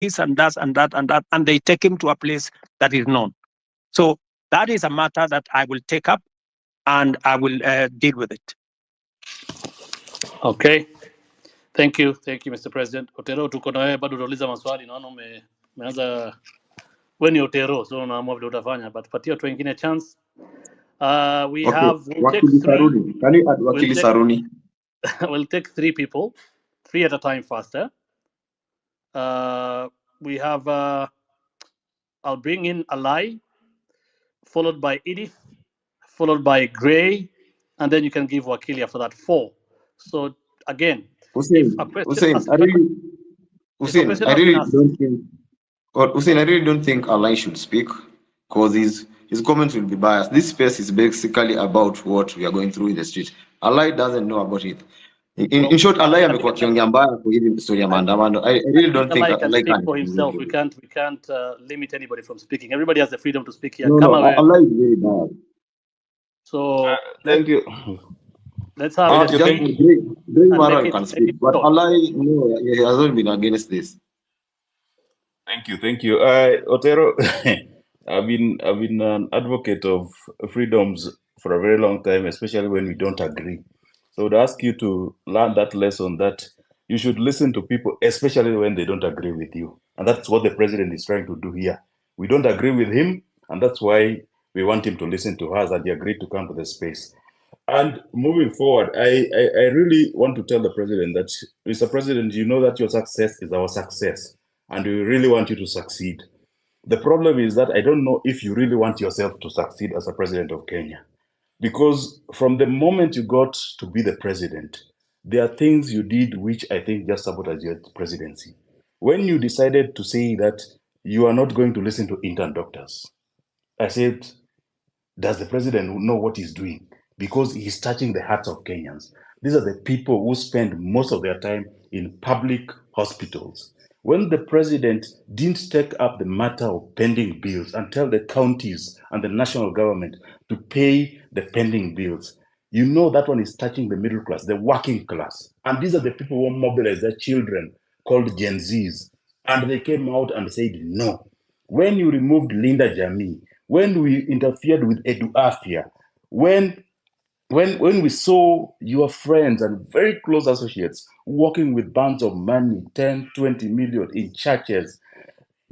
this and that and that and that, and they take him to a place that is known. So that is a matter that I will take up and I will deal with it. Okay. Thank you, Mr. President. Otero, tuko na wewe bado utauliza maswali, naona umeanza wewe ni Otero, so unaamua vile utafanya, but patia watu wengine chance. We Okay, have we'll take Wakili three. Saruni. Can you add Wakili Saruni? We'll take 3 people, 3 at a time faster. We have I'll bring in Alai, followed by Edith, followed by Gray, and then you can give Wakili after that 4. So again, Hussein, I really don't think Alai should speak, because his comments will be biased. This space is basically about what we are going through in the street. Alai doesn't know about it. In short, Alai amekuwa kiongea mbaya kwa hivi story ya maandamano. I really don't think Alai can speak for himself. We can't limit anybody from speaking. Everybody has the freedom to speak here. No, Alai is very bad. So thank you. Let's have it. Gray Mara can speak, but Alai, no, he hasn't been against this. Thank you. Otero, I've been an advocate of freedoms for a very long time, especially when we don't agree. So I would ask you to learn that lesson, that you should listen to people, especially when they don't agree with you. And that's what the president is trying to do here. We don't agree with him, and that's why we want him to listen to us, and he agreed to come to the space. And moving forward, I really want to tell the president that, Mr. President, you know that your success is our success, and we really want you to succeed. The problem is that I don't know if you really want yourself to succeed as a president of Kenya. Because from the moment you got to be the president, there are things you did which I think just sabotaged your presidency. When you decided to say that you are not going to listen to intern doctors, I said, does the president know what he's doing? Because he's touching the hearts of Kenyans. These are the people who spend most of their time in public hospitals. When the president didn't take up the matter of pending bills and tell the counties and the national government to pay the pending bills, you know that one is touching the middle class, the working class. And these are the people who mobilize their children, called Gen Zs. And they came out and said no. When you removed Linda Jamii, when we interfered with Edu Afia, when we saw your friends and very close associates working with bands of money, 10, 20 million in churches,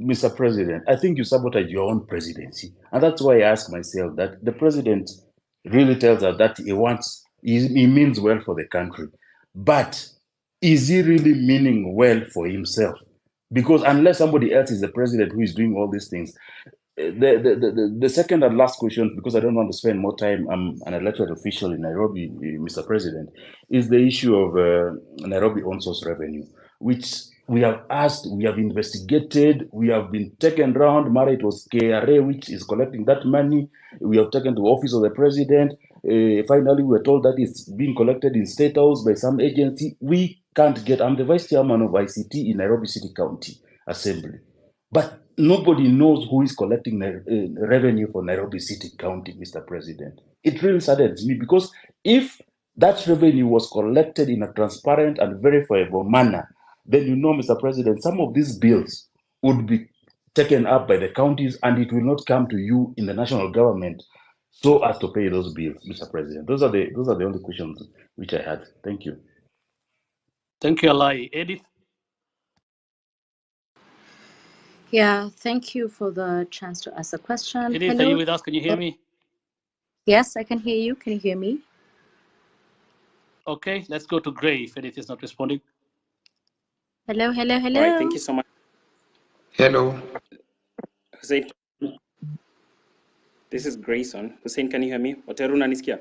Mr. President, I think you sabotage your own presidency. And that's why I ask myself that the president really tells us that he means well for the country. But is he really meaning well for himself? Because unless somebody else is the president who is doing all these things, the second and last question, because I don't want to spend more time, I'm an elected official in Nairobi, Mr. President, is the issue of Nairobi on-source revenue, which we have asked, we have investigated, we have been taken around. Mara, it was KRA which is collecting that money. We have taken to the office of the president. Finally, we were told that it's being collected in State House by some agency. We can't get, I'm the vice chairman of ICT in Nairobi City County Assembly. But nobody knows who is collecting revenue for Nairobi City County, Mr. President. It really saddens me, because if that revenue was collected in a transparent and verifiable manner, then you know, Mr. President, some of these bills would be taken up by the counties and it will not come to you in the national government so as to pay those bills, Mr. President. Those are the only questions which I had. Thank you. Thank you, Alai. Edith? Yeah, thank you for the chance to ask a question. Edith, Hello. are you with us? Can you hear me? Yes, I can hear you. Can you hear me? Okay, let's go to Gray if Edith is not responding. Hello. All right, thank you so much. Hello. Hussein, this is Grayson. Hussein, can you hear me? Otero unanisikia?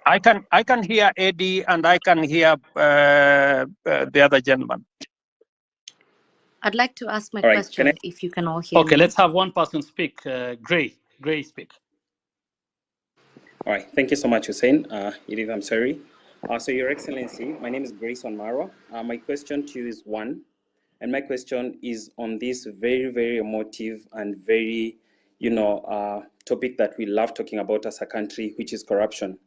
I can hear Eddie and I can hear the other gentleman. I'd like to ask my question if you can all hear me. Okay, let's have one person speak. Gray speak. All right, thank you so much, Hussein. Edith, I'm sorry. So, Your Excellency, my name is Grayson Maro. My question to you is one, and my question is on this very, very emotive and very, topic that we love talking about as a country, which is corruption.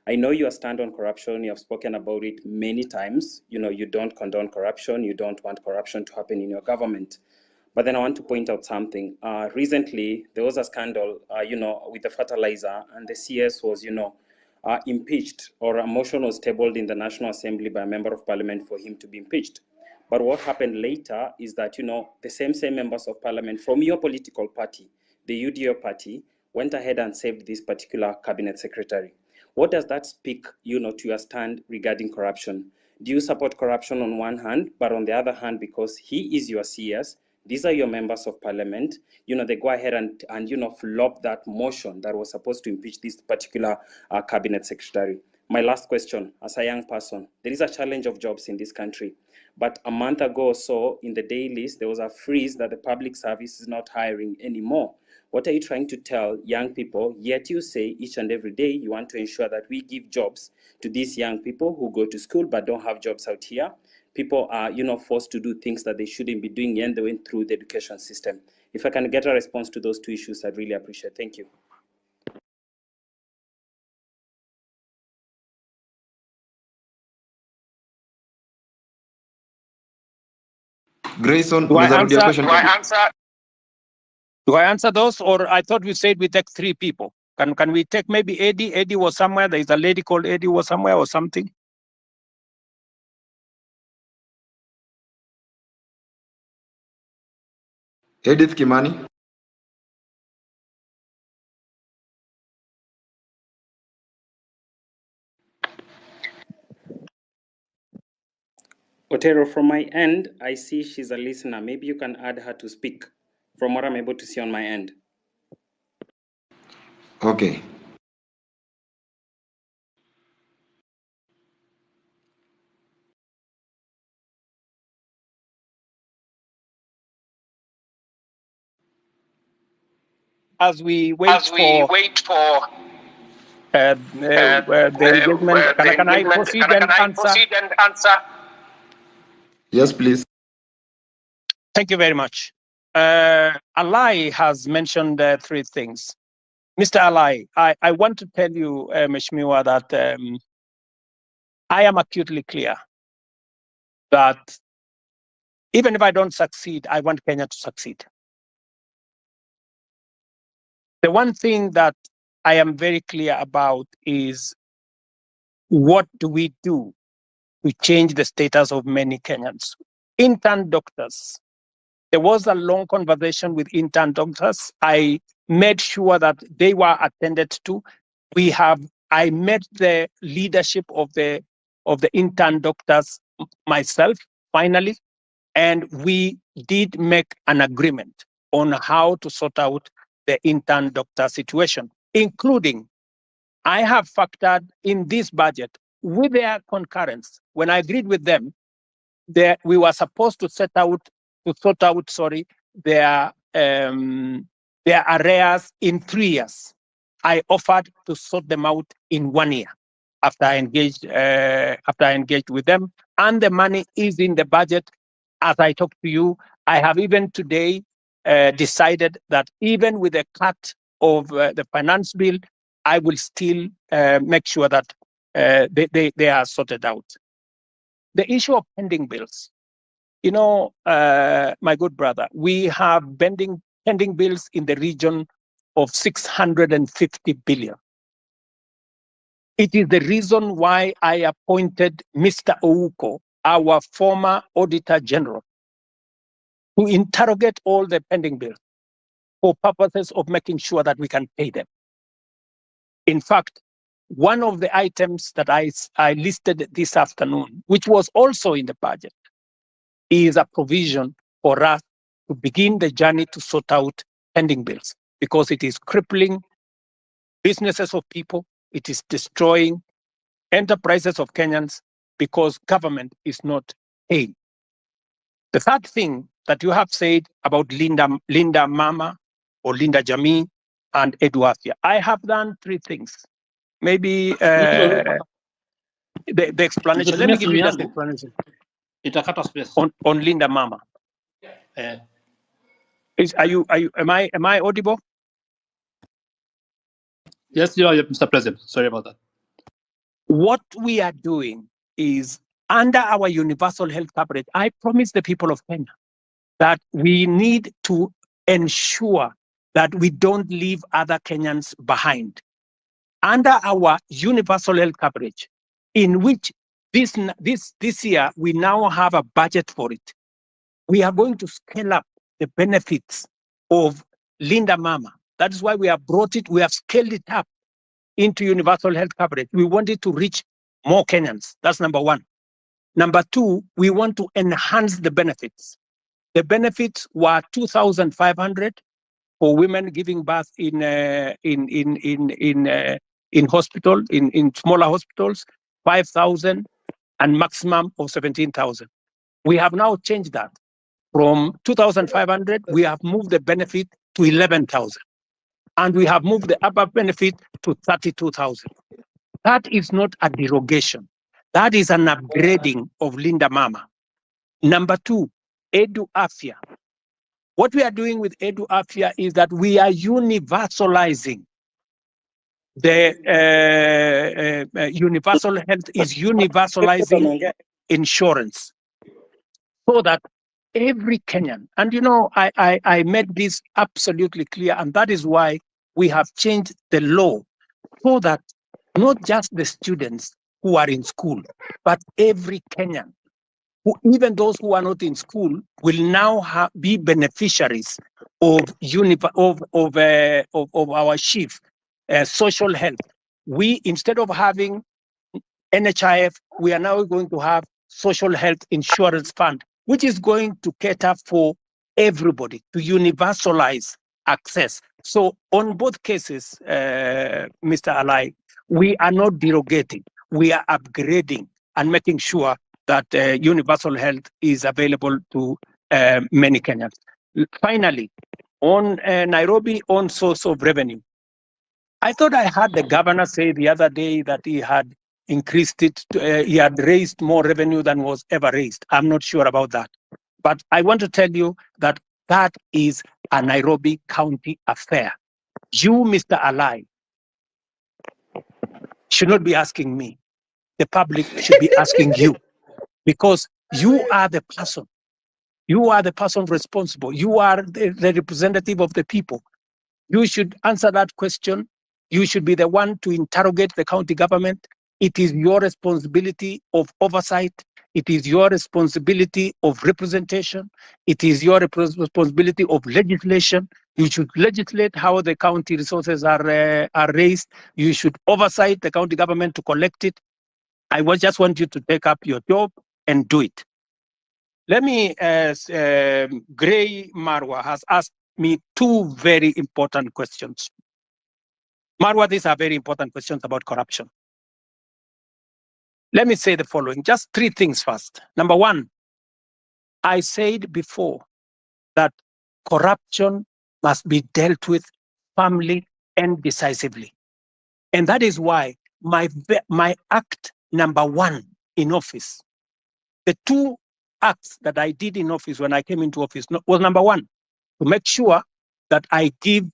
I know your stand on corruption. You have spoken about it many times. You don't condone corruption. You don't want corruption to happen in your government. But then I want to point out something. Recently, there was a scandal, with the fertilizer, and the CS was, impeached, or a motion was tabled in the National Assembly by a member of parliament for him to be impeached. But what happened later is that, the same members of parliament from your political party, the UDO party, went ahead and saved this particular cabinet secretary. What does that speak, to your stand regarding corruption? Do you support corruption on one hand, but on the other hand, because he is your CS, these are your members of parliament, they go ahead and flop that motion that was supposed to impeach this particular cabinet secretary? My last question, as a young person, there is a challenge of jobs in this country. But a month ago or so, in the dailies, there was a freeze that the public service is not hiring anymore. What are you trying to tell young people? Yet you say each and every day you want to ensure that we give jobs to these young people who go to school but don't have jobs out here. People are, forced to do things that they shouldn't be doing, and they went through the education system. If I can get a response to those two issues, I'd really appreciate it. Thank you. Grayson, Do I unazarudia answer? question. Do I answer those, or I thought we said we take 3 people? Can we take maybe Eddie? Eddie was somewhere. There is a lady called Eddie was somewhere or something. Edith Kimani. Otero, from my end, I see she's a listener. Maybe you can add her to speak from what I'm able to see on my end. Okay. As we wait for the engagement, can I proceed and answer? Yes, please. Thank you very much. Alai has mentioned 3 things. Mr. Alai, I want to tell you, Mheshimiwa, that I am acutely clear that even if I don't succeed, I want Kenya to succeed. The one thing that I am very clear about is, what do we do to change the status of many Kenyans? Intern doctors. There was a long conversation with intern doctors. I made sure that they were attended to. I met the leadership of the intern doctors myself, finally, and we did make an agreement on how to sort out the intern doctor situation, including I have factored in this budget with their concurrence. When I agreed with them, we were supposed to sort out their arrears in 3 years. I offered to sort them out in 1 year after I engaged with them, and the money is in the budget. As I talk to you, I have even today decided that even with a cut of the finance bill, I will still make sure that they are sorted out. The issue of pending bills. My good brother, we have pending bills in the region of 650 billion. It is the reason why I appointed Mr. Ouko, our former Auditor General, to interrogate all the pending bills for purposes of making sure that we can pay them. In fact, one of the items that I listed this afternoon, which was also in the budget, is a provision for us to begin the journey to sort out pending bills, because it is crippling businesses of people, it is destroying enterprises of Kenyans, because government is not paying. The third thing that you have said about Linda Mama or Linda Jamii and Eduafia, I have done 3 things. Maybe the explanation. Let me give you the explanation. Itakata space. On Linda Mama. Am I audible? Yes, you are, Mr. President. Sorry about that. What we are doing is, under our universal health coverage, I promise the people of Kenya that we need to ensure that we don't leave other Kenyans behind. Under our universal health coverage, in which this year we now have a budget for it, we are going to scale up the benefits of Linda Mama. That is why we have brought it, we have scaled it up into universal health coverage. We want it to reach more Kenyans. That's number one. Number two, we want to enhance the benefits. The benefits were 2,500 for women giving birth in hospital, in smaller hospitals, 5,000, and maximum of 17,000. We have now changed that. From 2,500, we have moved the benefit to 11,000. And we have moved the upper benefit to 32,000. That is not a derogation. That is an upgrading of Linda Mama. Number two, Edu Afya. What we are doing with Edu Afya is that we are universalizing the universal health is universalizing insurance, so that every Kenyan, and you know, I made this absolutely clear, and that is why we have changed the law, so that not just the students who are in school, but every Kenyan, even those who are not in school, will now be beneficiaries of our chief social health. We, instead of having NHIF, we are now going to have social health insurance fund, which is going to cater for everybody, to universalize access. So on both cases, Mr. Alai, we are not derogating, we are upgrading and making sure that universal health is available to many Kenyans. Finally, on Nairobi, on source of revenue, I thought I heard the governor say the other day that he had increased it, he had raised more revenue than was ever raised. I'm not sure about that. But I want to tell you that that is a Nairobi County affair. You, Mr. Alai, should not be asking me. The public should be asking you, because you are the person. You are the person responsible. You are the representative of the people. You should answer that question. You should be the one to interrogate the county government. It is your responsibility of oversight. It is your responsibility of representation. It is your responsibility of legislation. You should legislate how the county resources are raised. You should oversight the county government to collect it. I just want you to take up your job and do it. Let me, Gray Marwa has asked me two very important questions. Marwa, these are very important questions about corruption. Let me say the following, just three things first. Number one, I said before that corruption must be dealt with firmly and decisively. And that is why my act number one in office, the two acts that I did in office when I came into office was number one, to make sure that I give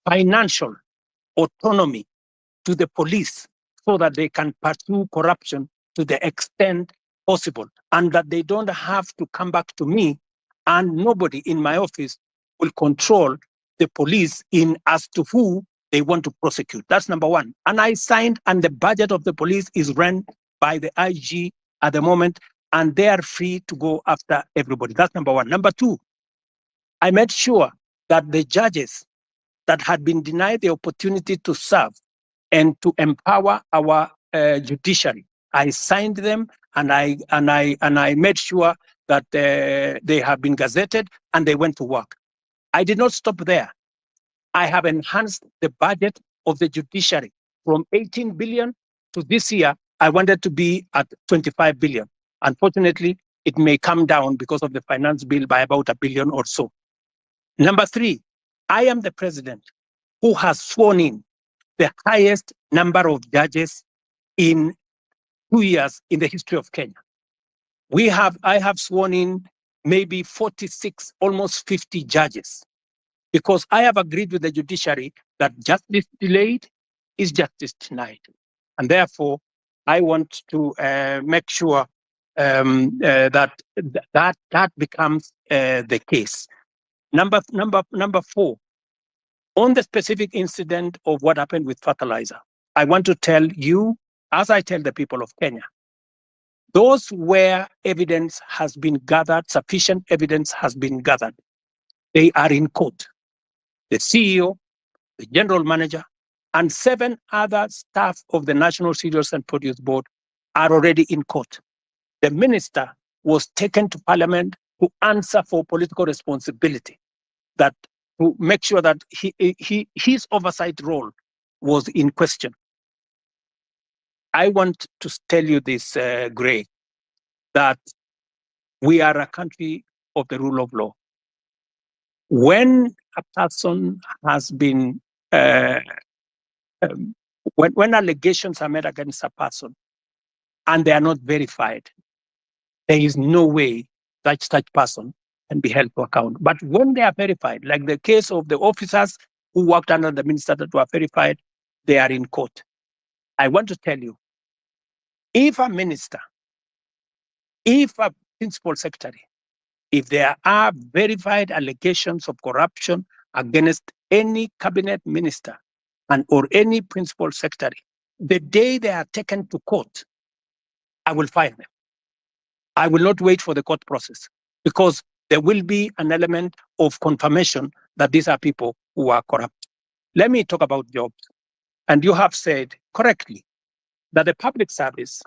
financial autonomy to the police so that they can pursue corruption to the extent possible, and that they don't have to come back to me, and nobody in my office will control the police in as to who they want to prosecute. That's number one. And I signed, and the budget of the police is run by the IG at the moment, and they are free to go after everybody. That's number one. Number two, I made sure that the judges that had been denied the opportunity to serve and to empower our judiciary, I signed them, and I made sure that they have been gazetted and they went to work. I did not stop there. I have enhanced the budget of the judiciary from 18 billion to this year. I wanted to be at 25 billion. Unfortunately, it may come down because of the finance bill by about $1 billion or so. Number three, I am the president who has sworn in the highest number of judges in 2 years in the history of Kenya. I have sworn in maybe 46, almost 50 judges, because I have agreed with the judiciary that justice delayed is justice denied. And therefore, I want to make sure that becomes the case. Number 4, on the specific incident of what happened with fertilizer, I want to tell you, as I tell the people of Kenya, those where evidence has been gathered, sufficient evidence has been gathered, they are in court. The CEO, the general manager, and 7 other staff of the National Cereals and Produce Board are already in court. The minister was taken to parliament to answer for political responsibility, that to make sure that his oversight role was in question. I want to tell you this, Gray, that we are a country of the rule of law. When a person has been, when allegations are made against a person and they are not verified, there is no way that such person can be held to account. But when they are verified, like the case of the officers who worked under the minister that were verified, they are in court. I want to tell you, if a minister, if a principal secretary, if there are verified allegations of corruption against any cabinet minister and or any principal secretary, the day they are taken to court, I will fire them. I will not wait for the court process, because there will be an element of confirmation that these are people who are corrupt. Let me talk about jobs. And you have said correctly that the public service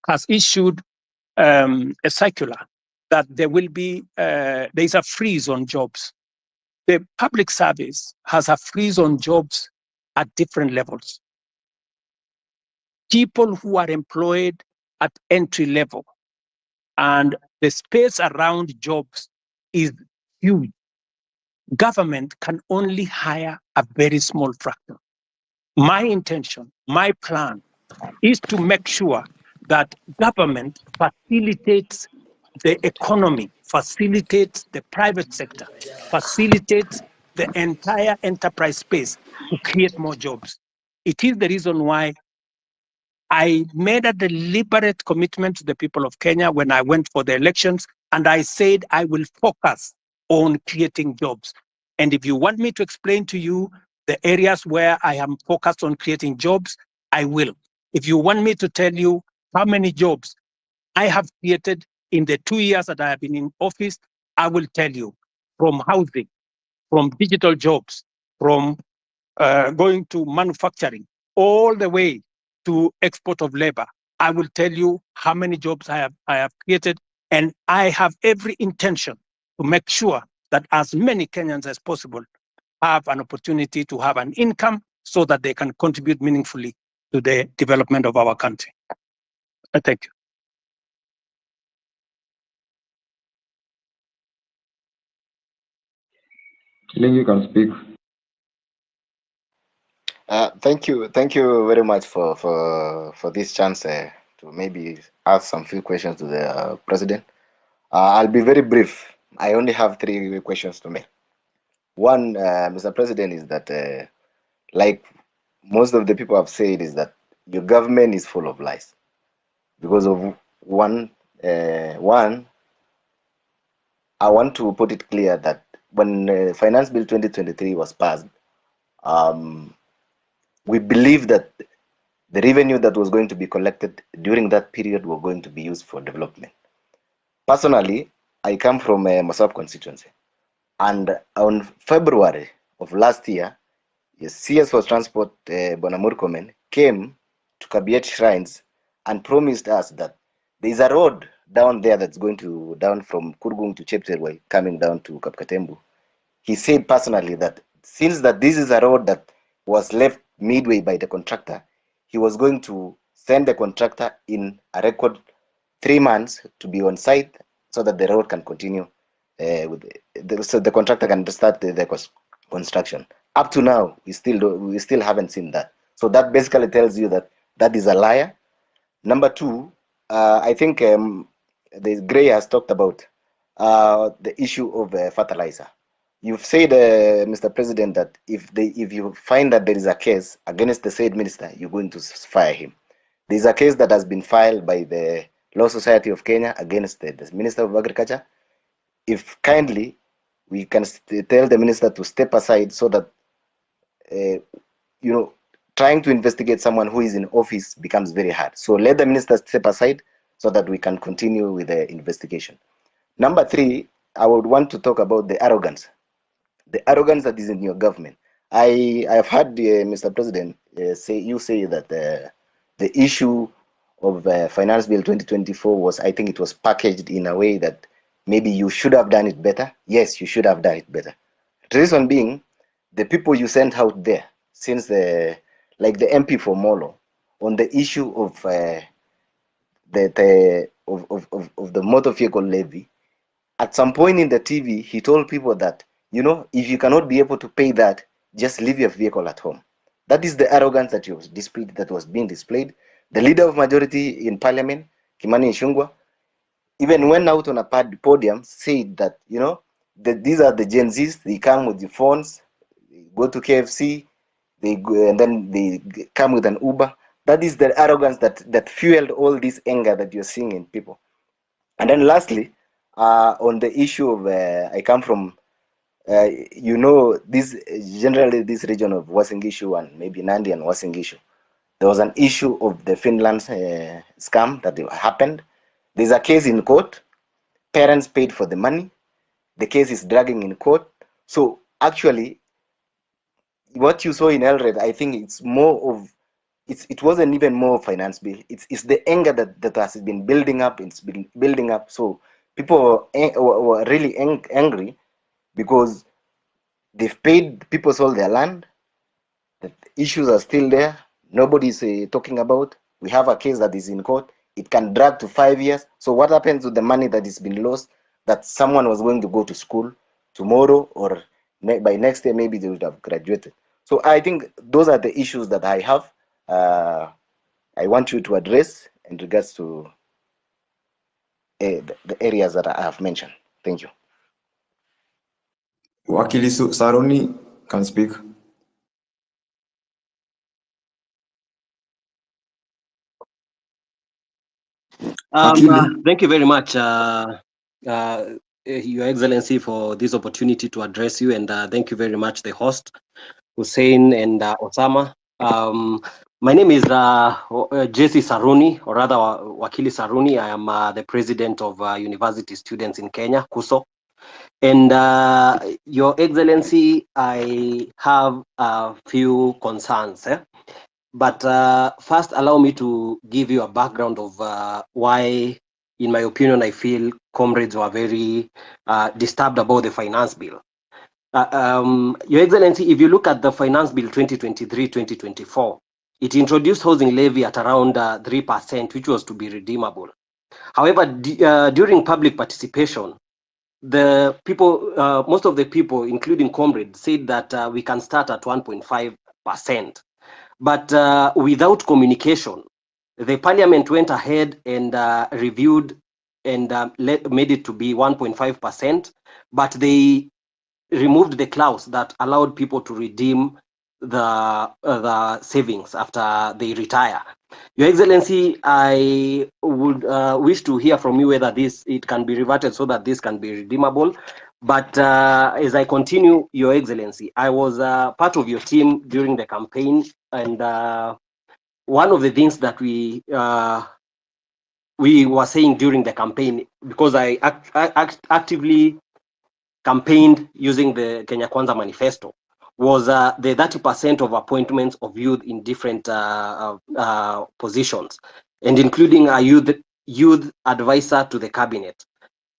has issued a circular that there will be, there is a freeze on jobs. The public service has a freeze on jobs at different levels. People who are employed at entry level, and the space around jobs is huge. Government can only hire a very small fraction. My intention, my plan is to make sure that government facilitates the economy, facilitates the private sector, facilitates the entire enterprise space to create more jobs. It is the reason why I made a deliberate commitment to the people of Kenya when I went for the elections, and I said I will focus on creating jobs. And if you want me to explain to you the areas where I am focused on creating jobs, I will. If you want me to tell you how many jobs I have created in the 2 years that I have been in office, I will tell you, from housing, from digital jobs, from going to manufacturing, all the way to export of labor. I will tell you how many jobs I have created, and I have every intention to make sure that as many Kenyans as possible have an opportunity to have an income so that they can contribute meaningfully to the development of our country. Thank you. Charlene, you can speak. Thank you very much for this chance to maybe ask some few questions to the president. I'll be very brief. I only have 3 questions to make. One, Mr. President, is that like most of the people have said, is that your government is full of lies because of one. I want to put it clear that when Finance Bill 2023 was passed, we believe that the revenue that was going to be collected during that period were going to be used for development. Personally, I come from a Masab constituency, and on February of last year, the CS for Transport, Bonamur Komen, came to Kabiet Shrines and promised us that there is a road down there that's going to down from Kurgung to Chepterway, coming down to Kapkatembu. He said personally that since that this is a road that was left midway by the contractor, he was going to send the contractor in a record 3 months to be on site so that the road can continue so the contractor can start the construction. Up to now, we still haven't seen that. So that basically tells you that that is a liar. Number 2, I think the Gray has talked about the issue of fertilizer. You've said, Mr. President, that if you find that there is a case against the said minister, you're going to fire him. There's a case that has been filed by the Law Society of Kenya against the Minister of Agriculture. If kindly we can tell the minister to step aside so that trying to investigate someone who is in office becomes very hard. So let the minister step aside so that we can continue with the investigation. Number 3, I would want to talk about the arrogance. The arrogance that is in your government. I have heard Mr. President say that the issue of Finance Bill 2024 was, I think it was packaged in a way that maybe you should have done it better. Yes, you should have done it better. The reason being, the people you sent out there, since like the MP for Molo, on the issue of the motor vehicle levy, at some point in the TV, he told people that, if you cannot be able to pay that, just leave your vehicle at home. That is the arrogance that was being displayed. The leader of majority in parliament, Kimani Ichung'wah, even went out on a podium, said that, that these are the Gen Zs, they come with the phones, they go to KFC, they go, and then they come with an Uber. That is the arrogance that fueled all this anger that you're seeing in people. And then lastly, on the issue of, I come from, this region of Uasin Gishu and maybe Nandi and Uasin Gishu. There was an issue of the Finland scam that happened. There's a case in court. Parents paid for the money. The case is dragging in court. So actually, what you saw in Elred, I think it's more of, it wasn't even more finance bill. It's the anger that has been building up. It's been building up. So people were really angry because they've paid, people sold their land. The issues are still there. Nobody's talking about. We have a case that is in court. It can drag to 5 years. So what happens with the money that is been lost, that someone was going to go to school tomorrow or by next year, maybe they would have graduated. So I think those are the issues that I have. I want you to address in regards to the areas that I have mentioned. Thank you. Wakili Saruni can speak. Thank you very much, Your Excellency, for this opportunity to address you, and thank you very much, the host, Hussein and Osama. My name is Jesse Saruni, or rather Wakili Saruni. I am the president of University Students in Kenya, KUSO. And Your Excellency, I have a few concerns. But first, allow me to give you a background of why, in my opinion, I feel comrades were very disturbed about the finance bill. Your Excellency, if you look at the finance bill 2023-2024, it introduced housing levy at around 3%, which was to be redeemable. However, during public participation, the people, most of the people, including comrades, said that we can start at 1.5%. But without communication, the parliament went ahead and reviewed and made it to be 1.5%, but they removed the clause that allowed people to redeem the savings after they retire. Your Excellency, I would wish to hear from you whether it can be reverted so that this can be redeemable. But as I continue, Your Excellency, I was part of your team during the campaign, and one of the things that we were saying during the campaign, because I actively campaigned using the Kenya Kwanza manifesto, was the 30% of appointments of youth in different positions, and including a youth advisor to the cabinet.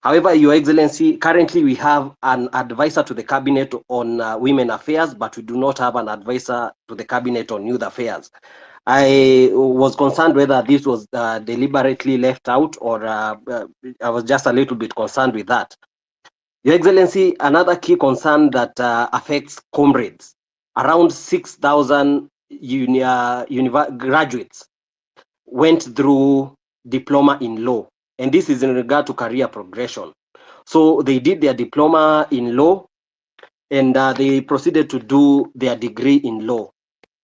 However, Your Excellency, currently we have an advisor to the cabinet on women affairs, but we do not have an advisor to the cabinet on youth affairs. I was concerned whether this was deliberately left out, or I was just a little bit concerned with that. Your Excellency, another key concern that affects comrades, around 6,000 graduates went through diploma in law, and this is in regard to career progression. So they did their diploma in law, and they proceeded to do their degree in law.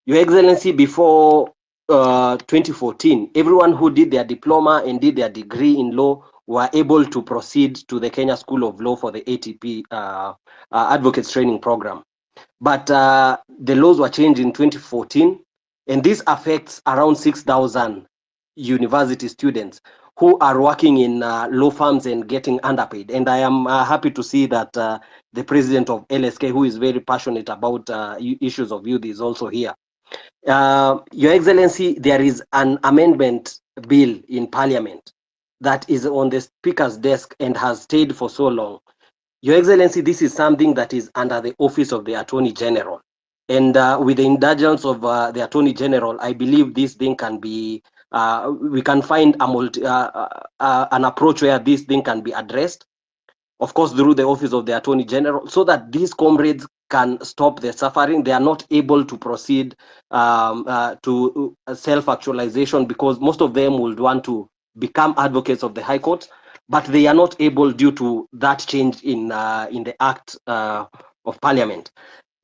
Your Excellency, before 2014, everyone who did their diploma and did their degree in law were able to proceed to the Kenya School of Law for the ATP Advocates Training Program. But the laws were changed in 2014, and this affects around 6,000 university students who are working in law firms and getting underpaid. And I am happy to see that the president of LSK, who is very passionate about issues of youth, is also here. Your Excellency, there is an amendment bill in Parliament that is on the Speaker's desk and has stayed for so long. Your Excellency, this is something that is under the office of the Attorney General. And with the indulgence of the Attorney General, I believe this thing can be, we can find an approach where this thing can be addressed, of course, through the office of the Attorney General, so that these comrades can stop the suffering. They are not able to proceed to self-actualization because most of them would want to become advocates of the High Court, but they are not able due to that change in the Act of Parliament.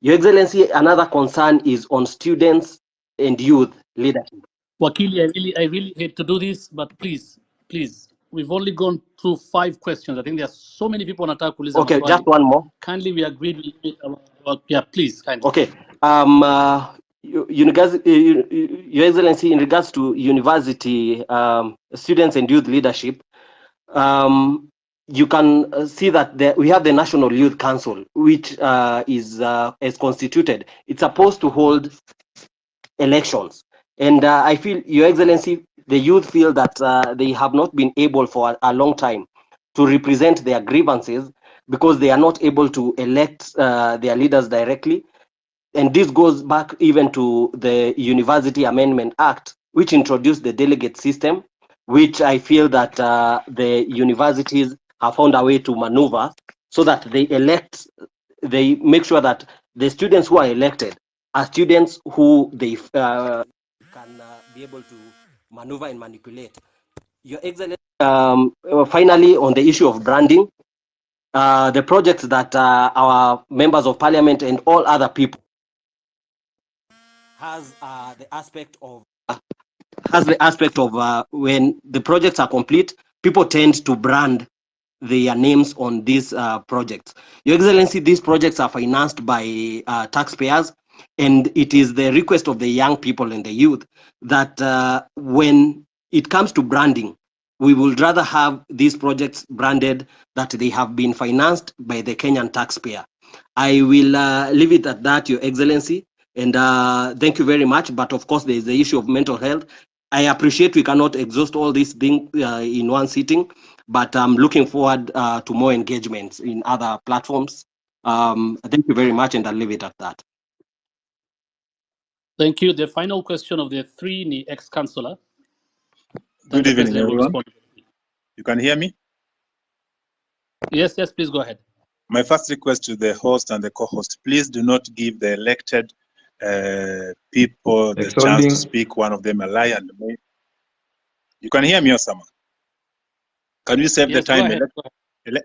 Your Excellency, another concern is on students and youth leadership. Wakili, I really hate to do this, but please, we've only gone through 5 questions. I think there are so many people on attack. Okay, just one more. Kindly, we agreed. Yeah, please, kindly. Okay. Your Excellency, in regards to university students and youth leadership, you can see that we have the National Youth Council, which is constituted. It's supposed to hold elections. And I feel, Your Excellency, the youth feel that they have not been able for a long time to represent their grievances because they are not able to elect their leaders directly. And this goes back even to the University Amendment Act, which introduced the delegate system, which I feel that the universities have found a way to maneuver so that they make sure that the students who are elected are students who they can be able to maneuver and manipulate. Your Excellency, finally, on the issue of branding, the projects that our members of parliament and all other people has the aspect of when the projects are complete, people tend to brand their names on these projects. Your Excellency, these projects are financed by taxpayers, and it is the request of the young people and the youth that when it comes to branding, we would rather have these projects branded that they have been financed by the Kenyan taxpayer. I will leave it at that, Your Excellency, and thank you very much. But of course, there is the issue of mental health. I appreciate we cannot exhaust all these things in one sitting, but I'm looking forward to more engagements in other platforms. Thank you very much, and I'll leave it at that. Thank you. The final question of the 3 ex-councillor. Good evening, everyone. You can hear me? Yes, please go ahead. My first request to the host and the co-host, please do not give the elected people the chance to speak, one of them a lie and me. You can hear me, Osama? Can you save the time?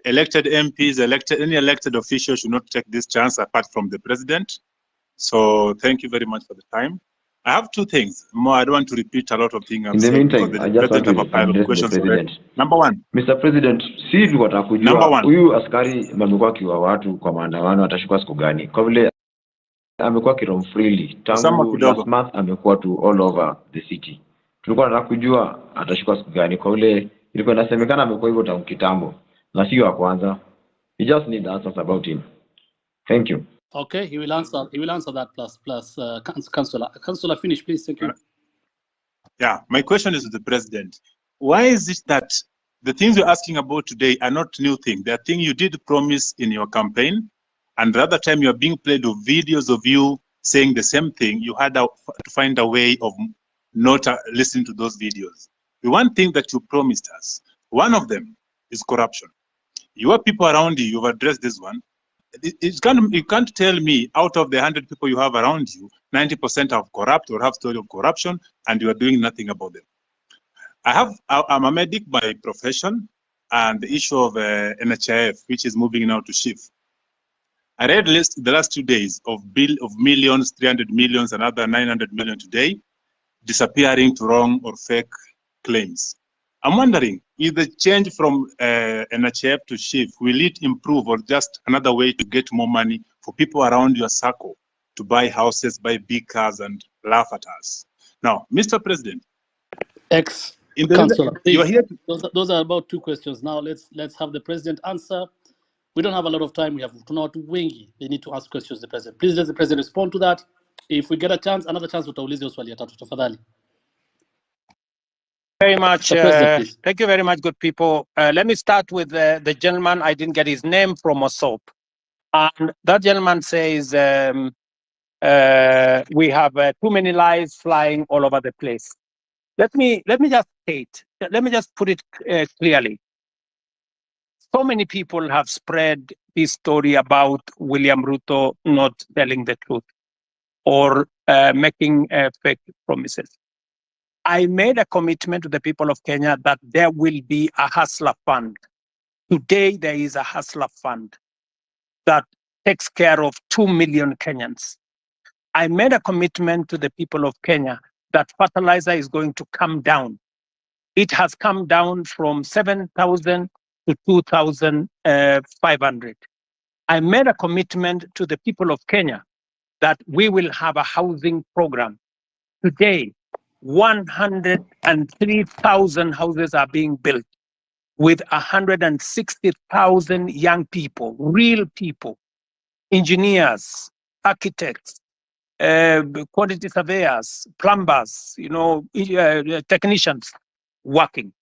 Elected MPs, any elected official should not take this chance apart from the president. So thank you very much for the time. I have 2 things. More, I don't want to repeat a lot of things. In the meantime, I just want to address the president. Number 1. Mr. President, si tunataka kujua huyu askari amekuwa akiwa watu kwa maandamano atashikwa siku gani? Kwa vile amekuwa kirom freely tangu last month, amekuwa to all over the city. Tulikuwa tunataka kujua atashikwa siku gani, kwa vile ilikuwa inasemekana amekuwa hivyo tangu kitambo na sio wa kwanza. We just need answers about him. Thank you. Okay, he will answer that plus councillor. Councillor, finish, please. Thank you. Yeah, my question is to the president. Why is it that the things you're asking about today are not new things? They are things you did promise in your campaign, and the other time you are being played with videos of you saying the same thing. You had to find a way of not listening to those videos. The one thing that you promised us, one of them is corruption. Your people around you, you've addressed this one. You can't tell me out of the 100 people you have around you, 90% are corrupt or have story of corruption, and you are doing nothing about them. I'm a medic by profession, and the issue of NHIF, which is moving now to shift. I read the last 2 days of bill of millions, 300 millions, another 900 million today. disappearing to wrong or fake claims. I'm wondering, is the change from NHF to chief, will it improve or just another way to get more money for people around your circle to buy houses, buy big cars, and laugh at us? Now, Mr. President, Ex-Councillor, you're please. here. Those are about 2 questions. Now let's have the President answer. We don't have a lot of time. We have not wengi. They need to ask questions to the President. Please let the President respond to that. If we get a chance, another chance, utaulize hiyo swali ya tatu tafadhali. Very much. Mr. President, please. Thank you very much, good people. Let me start with the gentleman. I didn't get his name, from Osop. And that gentleman says, we have too many lies flying all over the place. Let me just state, let me just put it clearly. So many people have spread this story about William Ruto not telling the truth or making fake promises. I made a commitment to the people of Kenya that there will be a hustler fund. Today, there is a hustler fund that takes care of 2 million Kenyans. I made a commitment to the people of Kenya that fertilizer is going to come down. It has come down from 7,000 to 2,500. I made a commitment to the people of Kenya that we will have a housing program. Today, 103,000 houses are being built with 160,000 young people, real people, engineers, architects, quantity surveyors, plumbers, technicians working.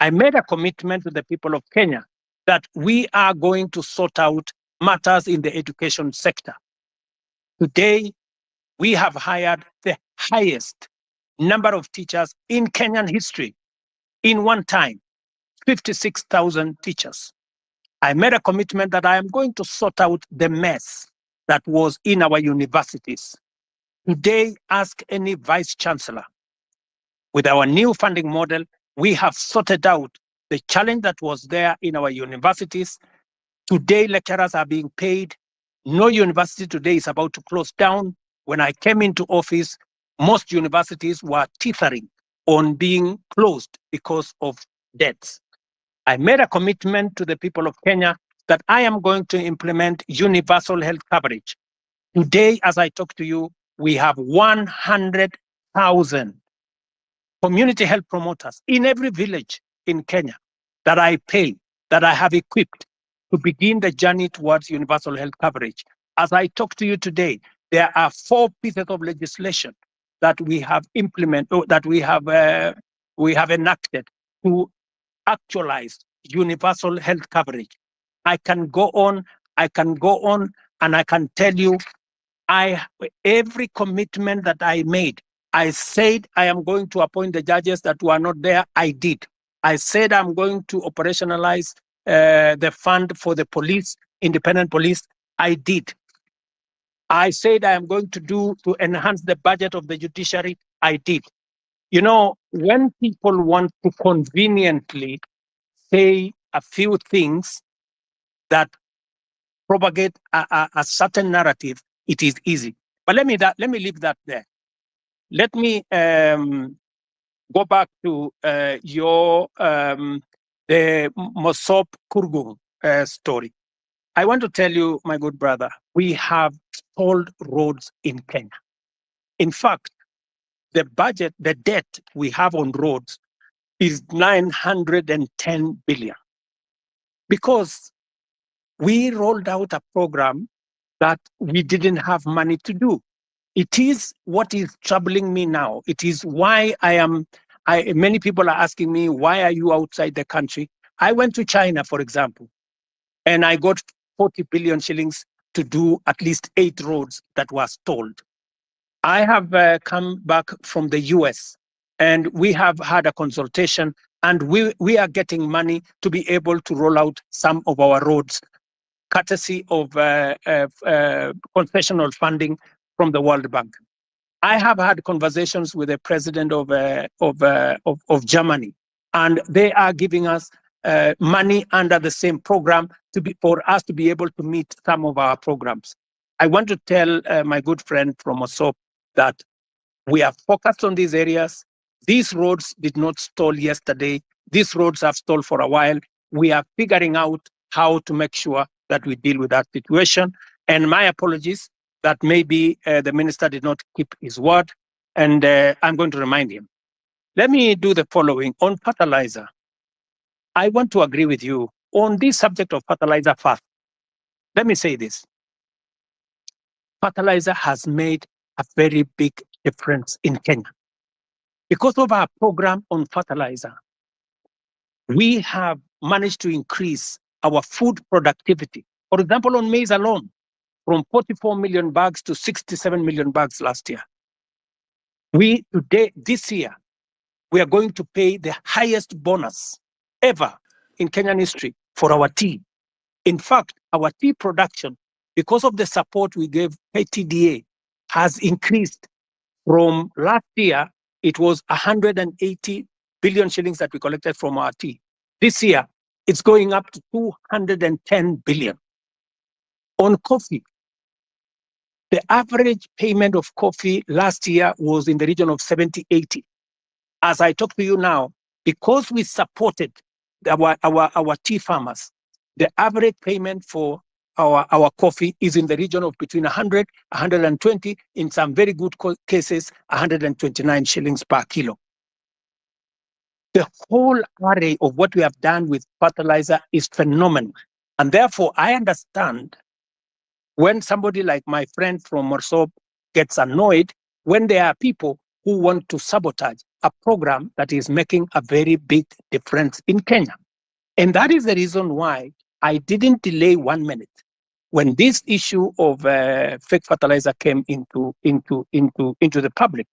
I made a commitment to the people of Kenya that we are going to sort out matters in the education sector. Today, we have hired the highest number of teachers in Kenyan history in one time, 56,000 teachers. I made a commitment that I am going to sort out the mess that was in our universities. Today, ask any vice chancellor. With our new funding model, we have sorted out the challenge that was there in our universities. Today, lecturers are being paid. No university today is about to close down. When I came into office, most universities were teetering on being closed because of debts. I made a commitment to the people of Kenya that I am going to implement universal health coverage. Today, as I talk to you, we have 100,000 community health promoters in every village in Kenya that I pay, that I have equipped to begin the journey towards universal health coverage. As I talk to you today, there are 4 pieces of legislation that we have implemented, that we have enacted to actualize universal health coverage. I can go on, and I can tell you, every commitment that I made, I said I am going to appoint the judges that were not there, I did. I said I'm going to operationalize the fund for the police, independent police, I did. I said I am going to enhance the budget of the judiciary, I did. You know, when people want to conveniently say a few things that propagate a certain narrative, it is easy. But let me leave that there. Let me go back to the Mosop Kurgung story. I want to tell you, my good brother, we have stalled roads in Kenya. In fact, the budget, the debt we have on roads is 910 billion. Because we rolled out a program that we didn't have money to do. It is what is troubling me now. It is why many people are asking me, why are you outside the country? I went to China, for example, and I got 40 billion shillings to do at least 8 roads that were stalled. I have come back from the US, and we have had a consultation, and we are getting money to be able to roll out some of our roads, courtesy of concessional funding from the World Bank. I have had conversations with the president of Germany, and they are giving us money under the same program for us to be able to meet some of our programs. I want to tell my good friend from Osop that We are focused on these areas. These roads did not stall yesterday. These roads have stalled for a while. We are figuring out how to make sure that we deal with that situation. And my apologies that maybe the minister did not keep his word. And I'm going to remind him. Let me do the following. On fertilizer, I want to agree with you on this subject of fertilizer first. Let me say this. Fertilizer has made a very big difference in Kenya. Because of our program on fertilizer, we have managed to increase our food productivity. For example, on maize alone, from 44 million bags to 67 million bags last year. This year, we are going to pay the highest bonus ever in Kenyan history for our tea. In fact, our tea production, because of the support we gave KTDA, has increased from last year. It was 180 billion shillings that we collected from our tea. This year, it's going up to 210 billion. On coffee, the average payment of coffee last year was in the region of 70, 80. As I talk to you now, because we supported our tea farmers, the average payment for our coffee is in the region of between 100, 120, in some very good cases, 129 shillings per kilo. The whole array of what we have done with fertilizer is phenomenal. And therefore, I understand when somebody like my friend from Morsop gets annoyed when there are people who want to sabotage a program that is making a very big difference in Kenya. And that is the reason why I didn't delay 1 minute. When this issue of fake fertilizer came into the public,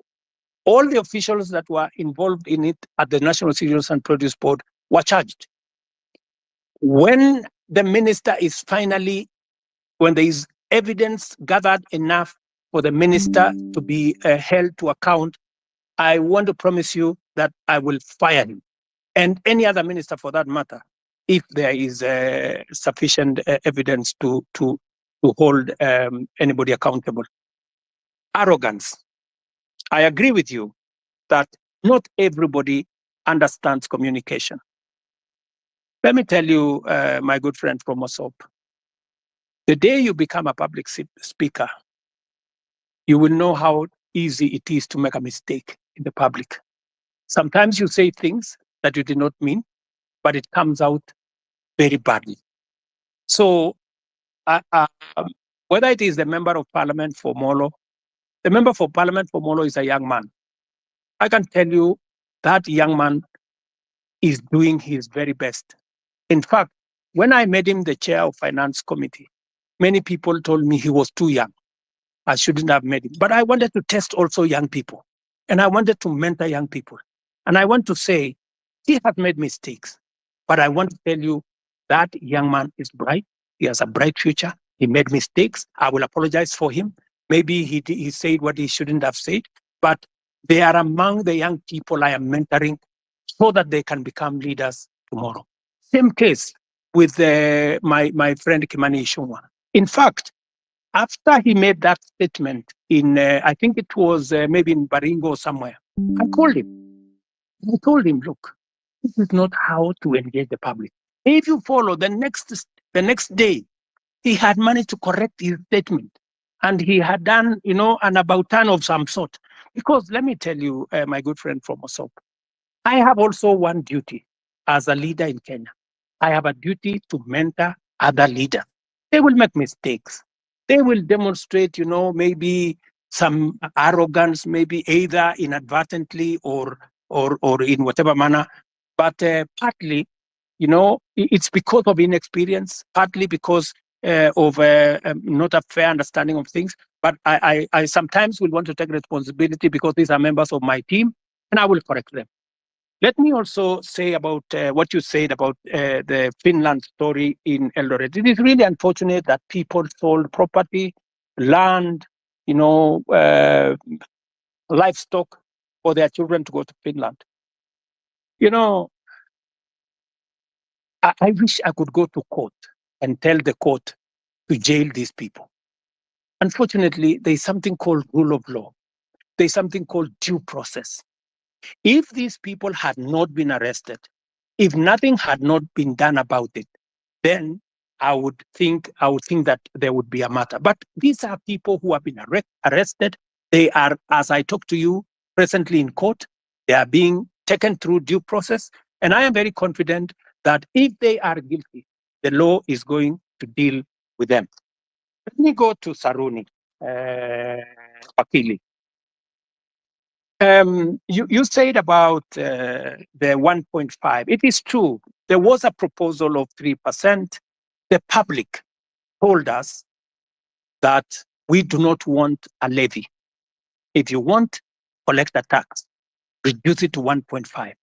all the officials that were involved in it at the National Cereals and Produce Board were charged. When the minister is finally, when there is evidence gathered enough for the minister to be held to account, I want to promise you that I will fire him and any other minister for that matter, if there is sufficient evidence to hold anybody accountable. Arrogance. I agree with you that not everybody understands communication. Let me tell you, my good friend from Mosop, the day you become a public speaker, you will know how easy it is to make a mistake in the public. Sometimes you say things that you did not mean, but it comes out very badly. So whether it is the member of parliament for Molo, the member for parliament for Molo is a young man. I can tell you that young man is doing his very best. In fact, when I made him the chair of finance committee, many people told me he was too young. I shouldn't have made him. But I wanted to test also young people. And I wanted to mentor young people. And I want to say, he has made mistakes. But I want to tell you that young man is bright. He has a bright future. He made mistakes. I will apologize for him. Maybe he said what he shouldn't have said. But they are among the young people I am mentoring so that they can become leaders tomorrow. Same case with my friend Kimani Ichung'wah. In fact, after he made that statement in, I think it was maybe in Baringo or somewhere, I called him. I told him, look, this is not how to engage the public. If you follow the next day, he had managed to correct his statement. And he had done, an about turn of some sort. Because let me tell you, my good friend from Mosop, I have also one duty as a leader in Kenya. I have a duty to mentor other leaders. They will make mistakes. They will demonstrate, maybe some arrogance, maybe either inadvertently or in whatever manner. But partly, it's because of inexperience, partly because of not a fair understanding of things. But I sometimes will want to take responsibility because these are members of my team, and I will correct them. Let me also say about what you said about the Finland story in Eldoret. It is really unfortunate that people sold property, land, livestock for their children to go to Finland. I wish I could go to court and tell the court to jail these people. Unfortunately, there is something called rule of law. there's something called due process. If these people had not been arrested, if nothing had not been done about it, then I would think that there would be a matter. But these are people who have been arrested. They are, as I talk to you, presently in court. They are being taken through due process. And I am very confident that if they are guilty, the law is going to deal with them. Let me go to Saruni, Wakili. You said about the 1.5. It is true. There was a proposal of 3%. The public told us that we do not want a levy. If you want, collect a tax, reduce it to 1.5.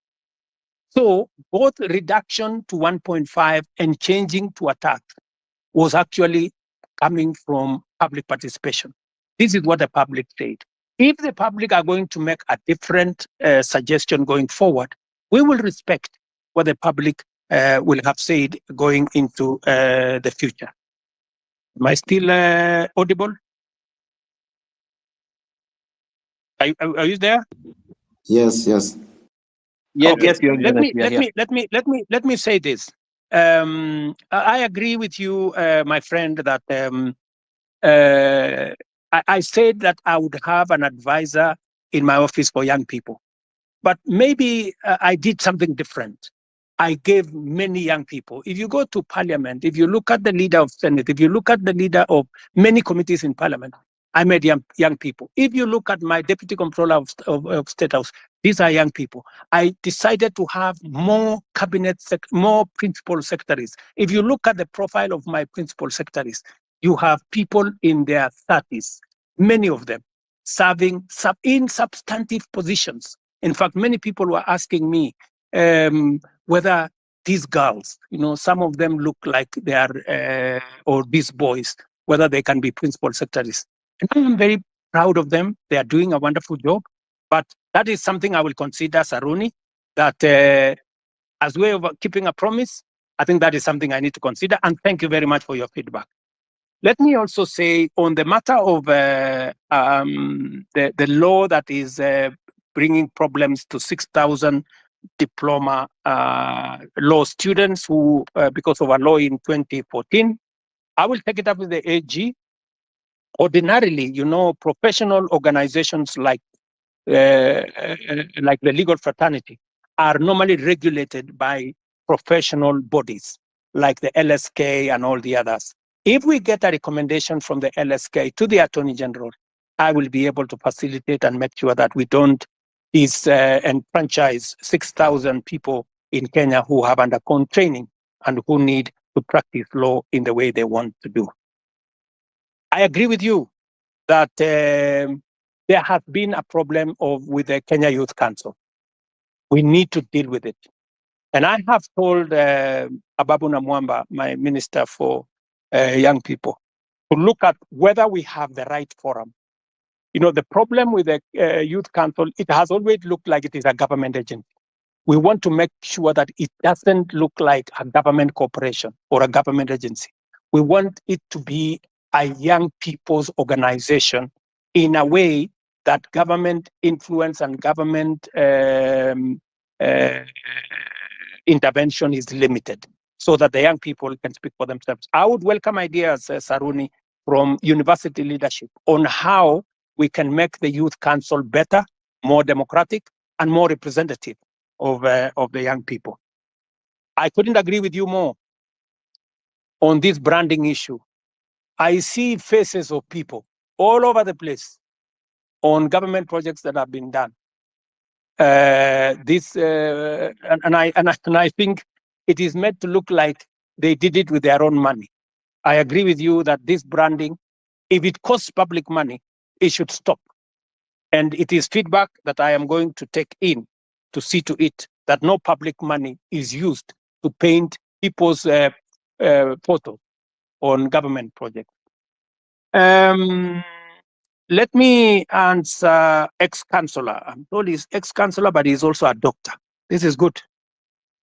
So both reduction to 1.5 and changing to a tax was actually coming from public participation. This is what the public said. If the public are going to make a different suggestion going forward, we will respect what the public will have said going into the future. Am I still audible? Are you there? Yes, yes. Yes, Okay. yes, Let me say this. I agree with you, my friend, that I said that I would have an advisor in my office for young people. But maybe I did something different. I gave many young people. If you go to parliament, if you look at the leader of Senate, if you look at the leader of many committees in parliament, I made young people. If you look at my deputy controller of State House, these are young people. I decided to have more more principal secretaries. If you look at the profile of my principal secretaries, you have people in their 30s, many of them serving in substantive positions. In fact, many people were asking me whether these girls, some of them look like they are, or these boys, whether they can be principal secretaries. And I am very proud of them. They are doing a wonderful job. But that is something I will consider, Saruni, that as way of keeping a promise, I think that is something I need to consider. And thank you very much for your feedback. Let me also say on the matter of the law that is bringing problems to 6,000 diploma law students who, because of a law in 2014, I will take it up with the AG. Ordinarily, professional organizations like the legal fraternity are normally regulated by professional bodies like the LSK and all the others. If we get a recommendation from the LSK to the Attorney General, I will be able to facilitate and make sure that we don't enfranchise 6,000 people in Kenya who have undergone training and who need to practice law in the way they want to do. I agree with you that there has been a problem with the Kenya Youth Council. We need to deal with it. And I have told Ababu Namwamba, my minister for young people, to look at whether we have the right forum. The problem with the Youth Council, it has always looked like it is a government agency. We want to make sure that it doesn't look like a government corporation or a government agency. We want it to be a young people's organization in a way that government influence and government intervention is limited, so that the young people can speak for themselves. I would welcome ideas, Saruni, from university leadership on how we can make the Youth Council better, more democratic, and more representative of the young people. I couldn't agree with you more on this branding issue. I see faces of people all over the place on government projects that have been done. And I think it is made to look like they did it with their own money. I agree with you that this branding, if it costs public money, it should stop. And it is feedback that I am going to take in to see to it that no public money is used to paint people's photos on government projects. Let me answer ex-councillor. I'm told he's ex-councillor, but he's also a doctor. This is good.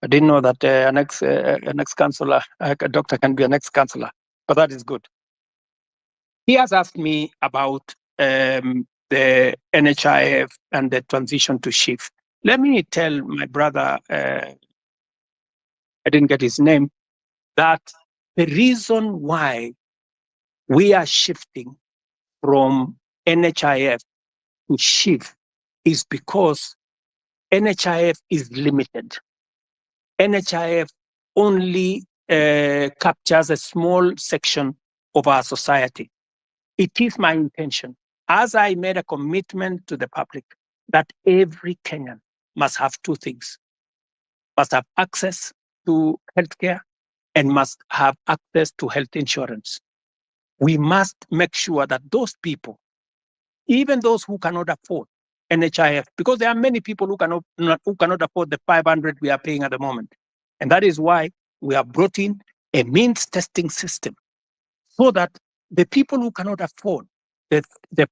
I didn't know that an ex-councillor, a doctor can be an ex-councillor, but that is good. He has asked me about the NHIF and the transition to shift. Let me tell my brother, I didn't get his name, that the reason why we are shifting from NHIF to shift is because NHIF is limited. NHIF only captures a small section of our society. It is my intention, as I made a commitment to the public, that every Kenyan must have two things: must have access to healthcare and must have access to health insurance. We must make sure that those people, even those who cannot afford NHIF, because there are many people who cannot afford the 500 we are paying at the moment. And that is why we have brought in a means testing system, so that the people who cannot afford the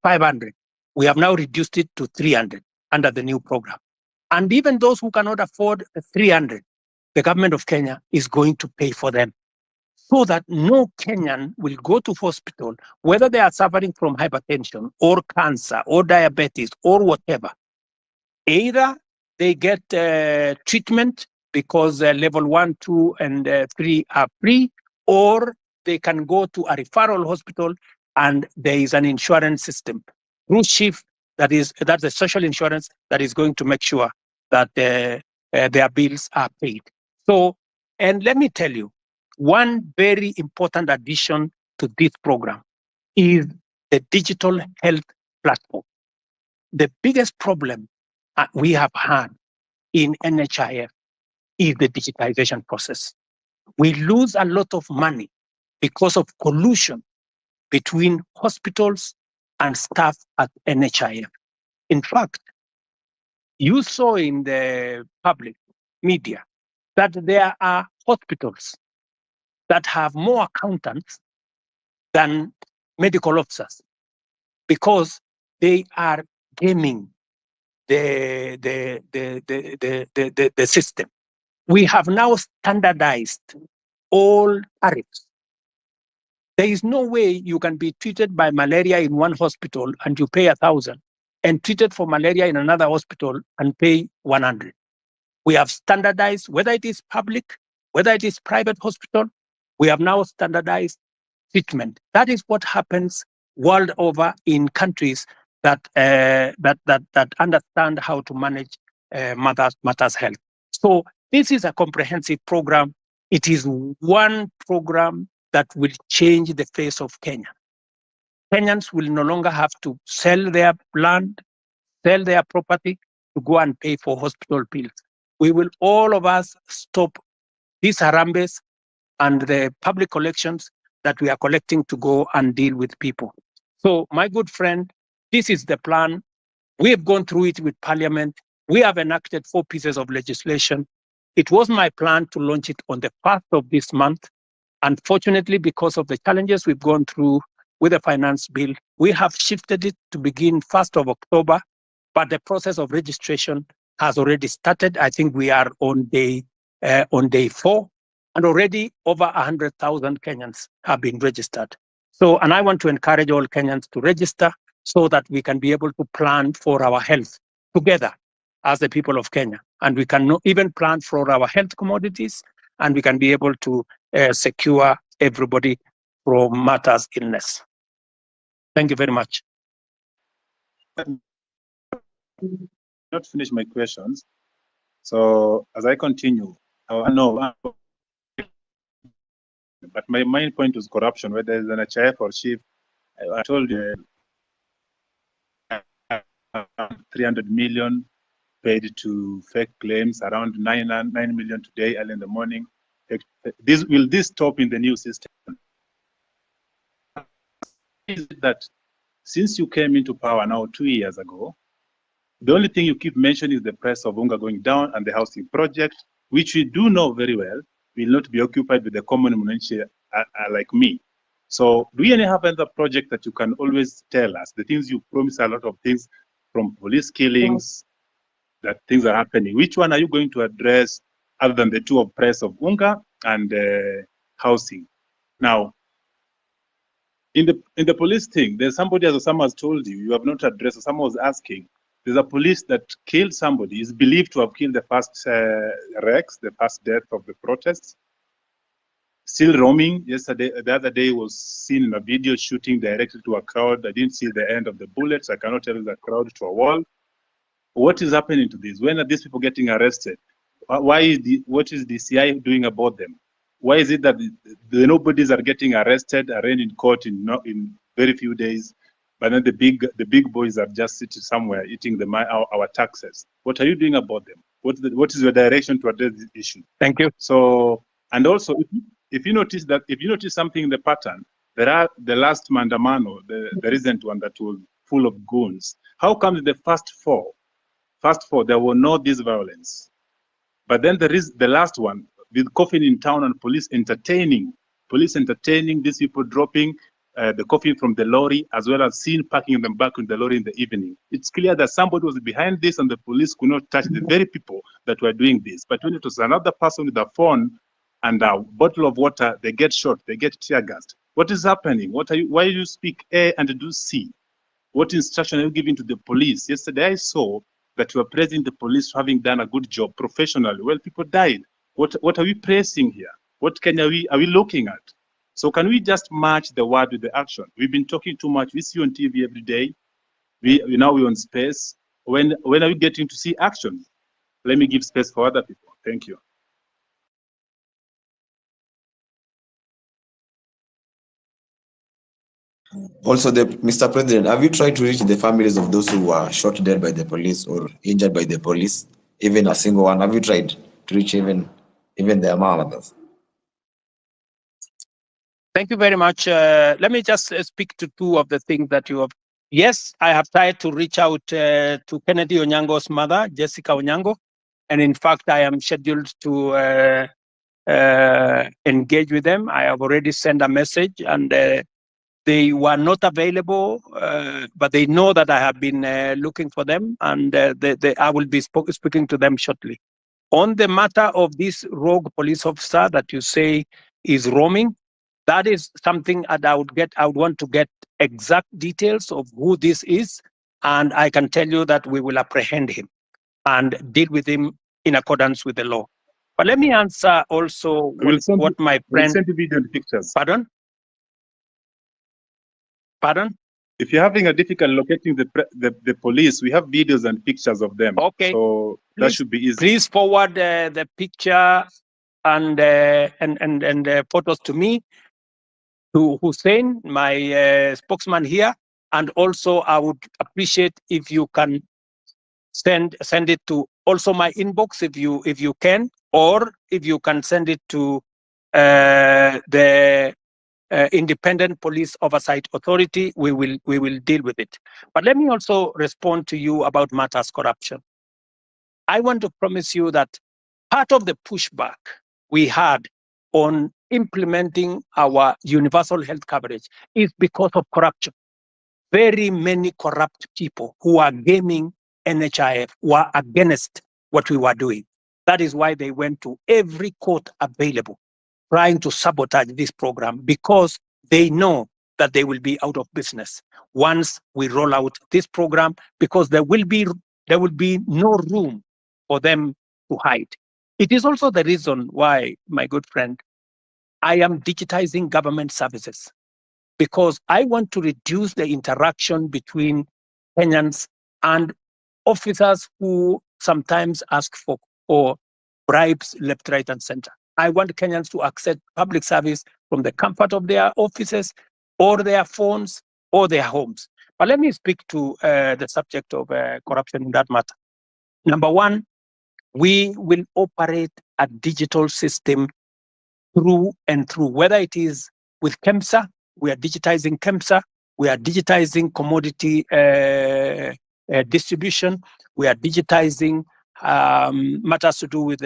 500, we have now reduced it to 300 under the new program. And even those who cannot afford the 300, the government of Kenya is going to pay for them, so that no Kenyan will go to hospital, whether they are suffering from hypertension or cancer or diabetes or whatever. Either they get treatment because level 1, 2, and 3 are free, or they can go to a referral hospital and there is an insurance system through SHIF, that's the social insurance that is going to make sure that their bills are paid. So, and let me tell you, one very important addition to this program is the digital health platform. The biggest problem we have had in NHIF is the digitization process. We lose a lot of money because of collusion between hospitals and staff at NHIF. In fact, you saw in the public media that there are hospitals that have more accountants than medical officers, because they are gaming the system. We have now standardized all tariffs. There is no way you can be treated by malaria in one hospital and you pay 1,000, and treated for malaria in another hospital and pay 100. We have standardized, whether it is public, whether it is private hospital, we have now standardized treatment. That is what happens world over in countries that understand how to manage matters health. So this is a comprehensive program. It is one program that will change the face of Kenya. Kenyans will no longer have to sell their land, sell their property to go and pay for hospital bills. We will, all of us, stop these harambes and the public collections that we are collecting to go and deal with people. So, my good friend, this is the plan. We have gone through it with Parliament. We have enacted 4 pieces of legislation. It was my plan to launch it on the 1st of this month. Unfortunately, because of the challenges we've gone through with the finance bill, we have shifted it to begin 1st of October, but the process of registration has already started. I think we are on day 4. And already over 100,000 Kenyans have been registered. So, and I want to encourage all Kenyans to register so that we can be able to plan for our health together as the people of Kenya. And we can even plan for our health commodities, and we can be able to secure everybody from matters illness. Thank you very much. Not finish my questions. So as I continue, I know. But my main point was corruption, whether it's an HIF or chief. I told you 300 million paid to fake claims, around 9 million today, early in the morning. Will this stop in the new system? Is that since you came into power now 2 years ago, the only thing you keep mentioning is the price of unga going down and the housing project, which we do know very well will not be occupied with the common mwananchi like me. So do you have another project that you can always tell us? The things you promise, a lot of things, from police killings, that things are happening. Which one are you going to address other than the 2 of price of unga and housing? Now, in the police thing, there's somebody, as someone has told you, you have not addressed. Someone was asking. There's a police that killed somebody. Is believed to have killed the first Rex, the first death of the protests. Still roaming. Yesterday, the other day, was seen in a video shooting directly to a crowd. I didn't see the end of the bullets. I cannot tell the crowd to a wall. What is happening to this? When are these people getting arrested? What is the CI doing about them? Why is it that the nobodies are getting arrested, arraigned in court in very few days, but then the big boys are just sitting somewhere eating our taxes? What are you doing about them? What is your direction to address this issue? Thank you. So, and also, if you notice something in the pattern, there are the last Mandamano, the recent one that was full of goons. How come the first four, there were no this violence? But then there is the last one with coffin in town and police entertaining these people dropping the coffin from the lorry, as well as seen packing them back in the lorry in the evening. It's clear that somebody was behind this and the police could not touch the very people that were doing this. But when it was another person with a phone and a bottle of water, they get shot, they get tear gassed. What is happening? Why do you speak A and do C? What instruction are you giving to the police? Yesterday I saw that you are praising the police for having done a good job professionally. Well, people died. What are we praising here? What Kenya are we looking at? So can we just match the word with the action? We've been talking too much. We see you on TV every day. Now we're on space. When are we getting to see action? Let me give space for other people. Thank you. Also, Mr. President, have you tried to reach the families of those who were shot dead by the police or injured by the police? Even a single one? Have you tried to reach even their mothers? Thank you very much. Let me just speak to two of the things that you have. Yes, I have tried to reach out to Kennedy Onyango's mother, Jessica Onyango. And in fact, I am scheduled to engage with them. I have already sent a message, and they were not available, but they know that I have been looking for them, and I will be speaking to them shortly. On the matter of this rogue police officer that you say is roaming, that is something that I would want to get exact details of who this is, and I can tell you that we will apprehend him and deal with him in accordance with the law. But let me answer also what my friend... We'll send you video and pictures. Pardon? Pardon? If you're having a difficult locating the police, we have videos and pictures of them. Okay. So that should be easy. Please forward the picture and photos to me, to Hussein, my spokesman here, and also I would appreciate if you can send it to also my inbox if you can, or if you can send it to the Independent Police Oversight Authority. We will deal with it. But let me also respond to you about matters corruption. I want to promise you that part of the pushback we had on implementing our universal health coverage is because of corruption. Very many corrupt people who are gaming NHIF were against what we were doing. That is why they went to every court available, trying to sabotage this program, because they know that they will be out of business once we roll out this program, because there will be no room for them to hide. It is also the reason why, my good friend, I am digitizing government services, because I want to reduce the interaction between Kenyans and officers who sometimes ask for bribes left, right, and center. I want Kenyans to access public service from the comfort of their offices or their phones or their homes. But let me speak to the subject of corruption in that matter. Number one, we will operate a digital system through and through, whether it is with KEMSA, we are digitizing KEMSA, we are digitizing commodity distribution, we are digitizing matters to do with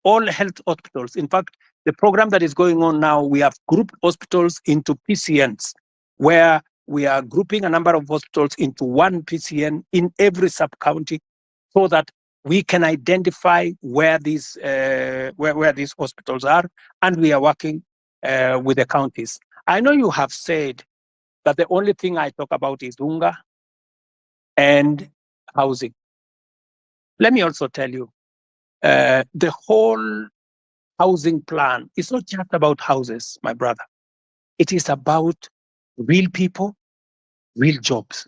all health hospitals. In fact, the program that is going on now, we have grouped hospitals into PCNs, where we are grouping a number of hospitals into one PCN in every sub-county, so that we can identify where these hospitals are, and we are working with the counties. I know you have said that the only thing I talk about is unga and housing. Let me also tell you, the whole housing plan is not just about houses, my brother. It is about real people, real jobs.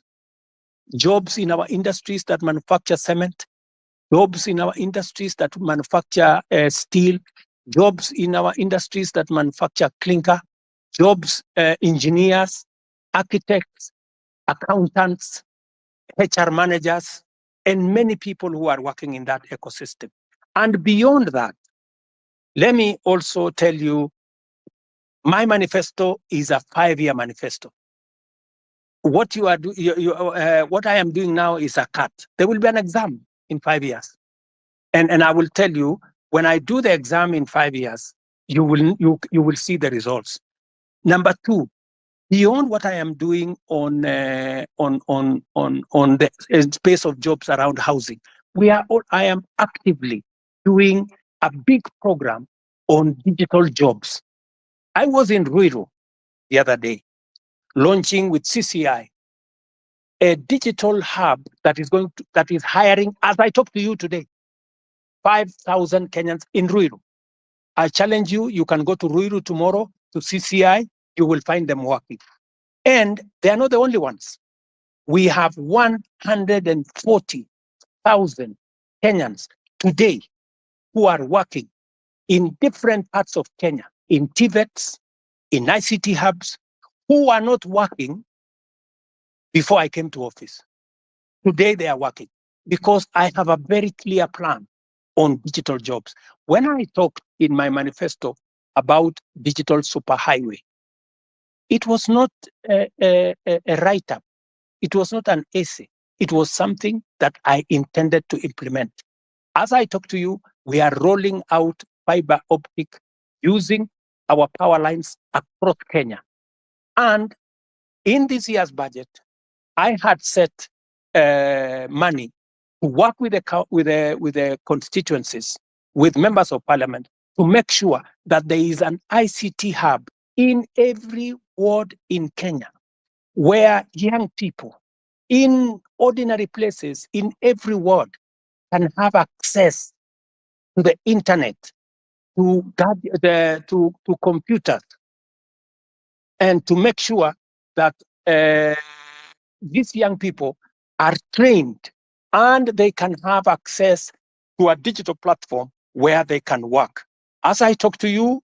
Jobs in our industries that manufacture cement, jobs in our industries that manufacture steel, jobs in our industries that manufacture clinker, jobs, engineers, architects, accountants, HR managers, and many people who are working in that ecosystem. And beyond that, let me also tell you, my manifesto is a 5-year manifesto. What you are what I am doing now is a cut. There will be an exam in 5 years, and I will tell you, when I do the exam in 5 years, you will see the results. Number 2, beyond what I am doing on the space of jobs around housing, I am actively doing a big program on digital jobs. I was in Ruto the other day, launching with CCI a digital hub that is hiring, as I talk to you today, 5,000 Kenyans in Ruto. I challenge you, you can go to Ruto tomorrow to CCI, you will find them working. And they are not the only ones. We have 140,000 Kenyans today who are working in different parts of Kenya, in TVETs, in ICT hubs, who are not working before I came to office. Today they are working because I have a very clear plan on digital jobs. When I talked in my manifesto about digital superhighway, it was not a write-up. It was not an essay. It was something that I intended to implement. As I talk to you, we are rolling out fiber optic using our power lines across Kenya. And in this year's budget, I had set money to work with the constituencies, with members of parliament, to make sure that there is an ICT hub in every ward in Kenya, where young people in ordinary places in every ward can have access to the internet, to computers, and to make sure that these young people are trained and they can have access to a digital platform where they can work. As I talk to you,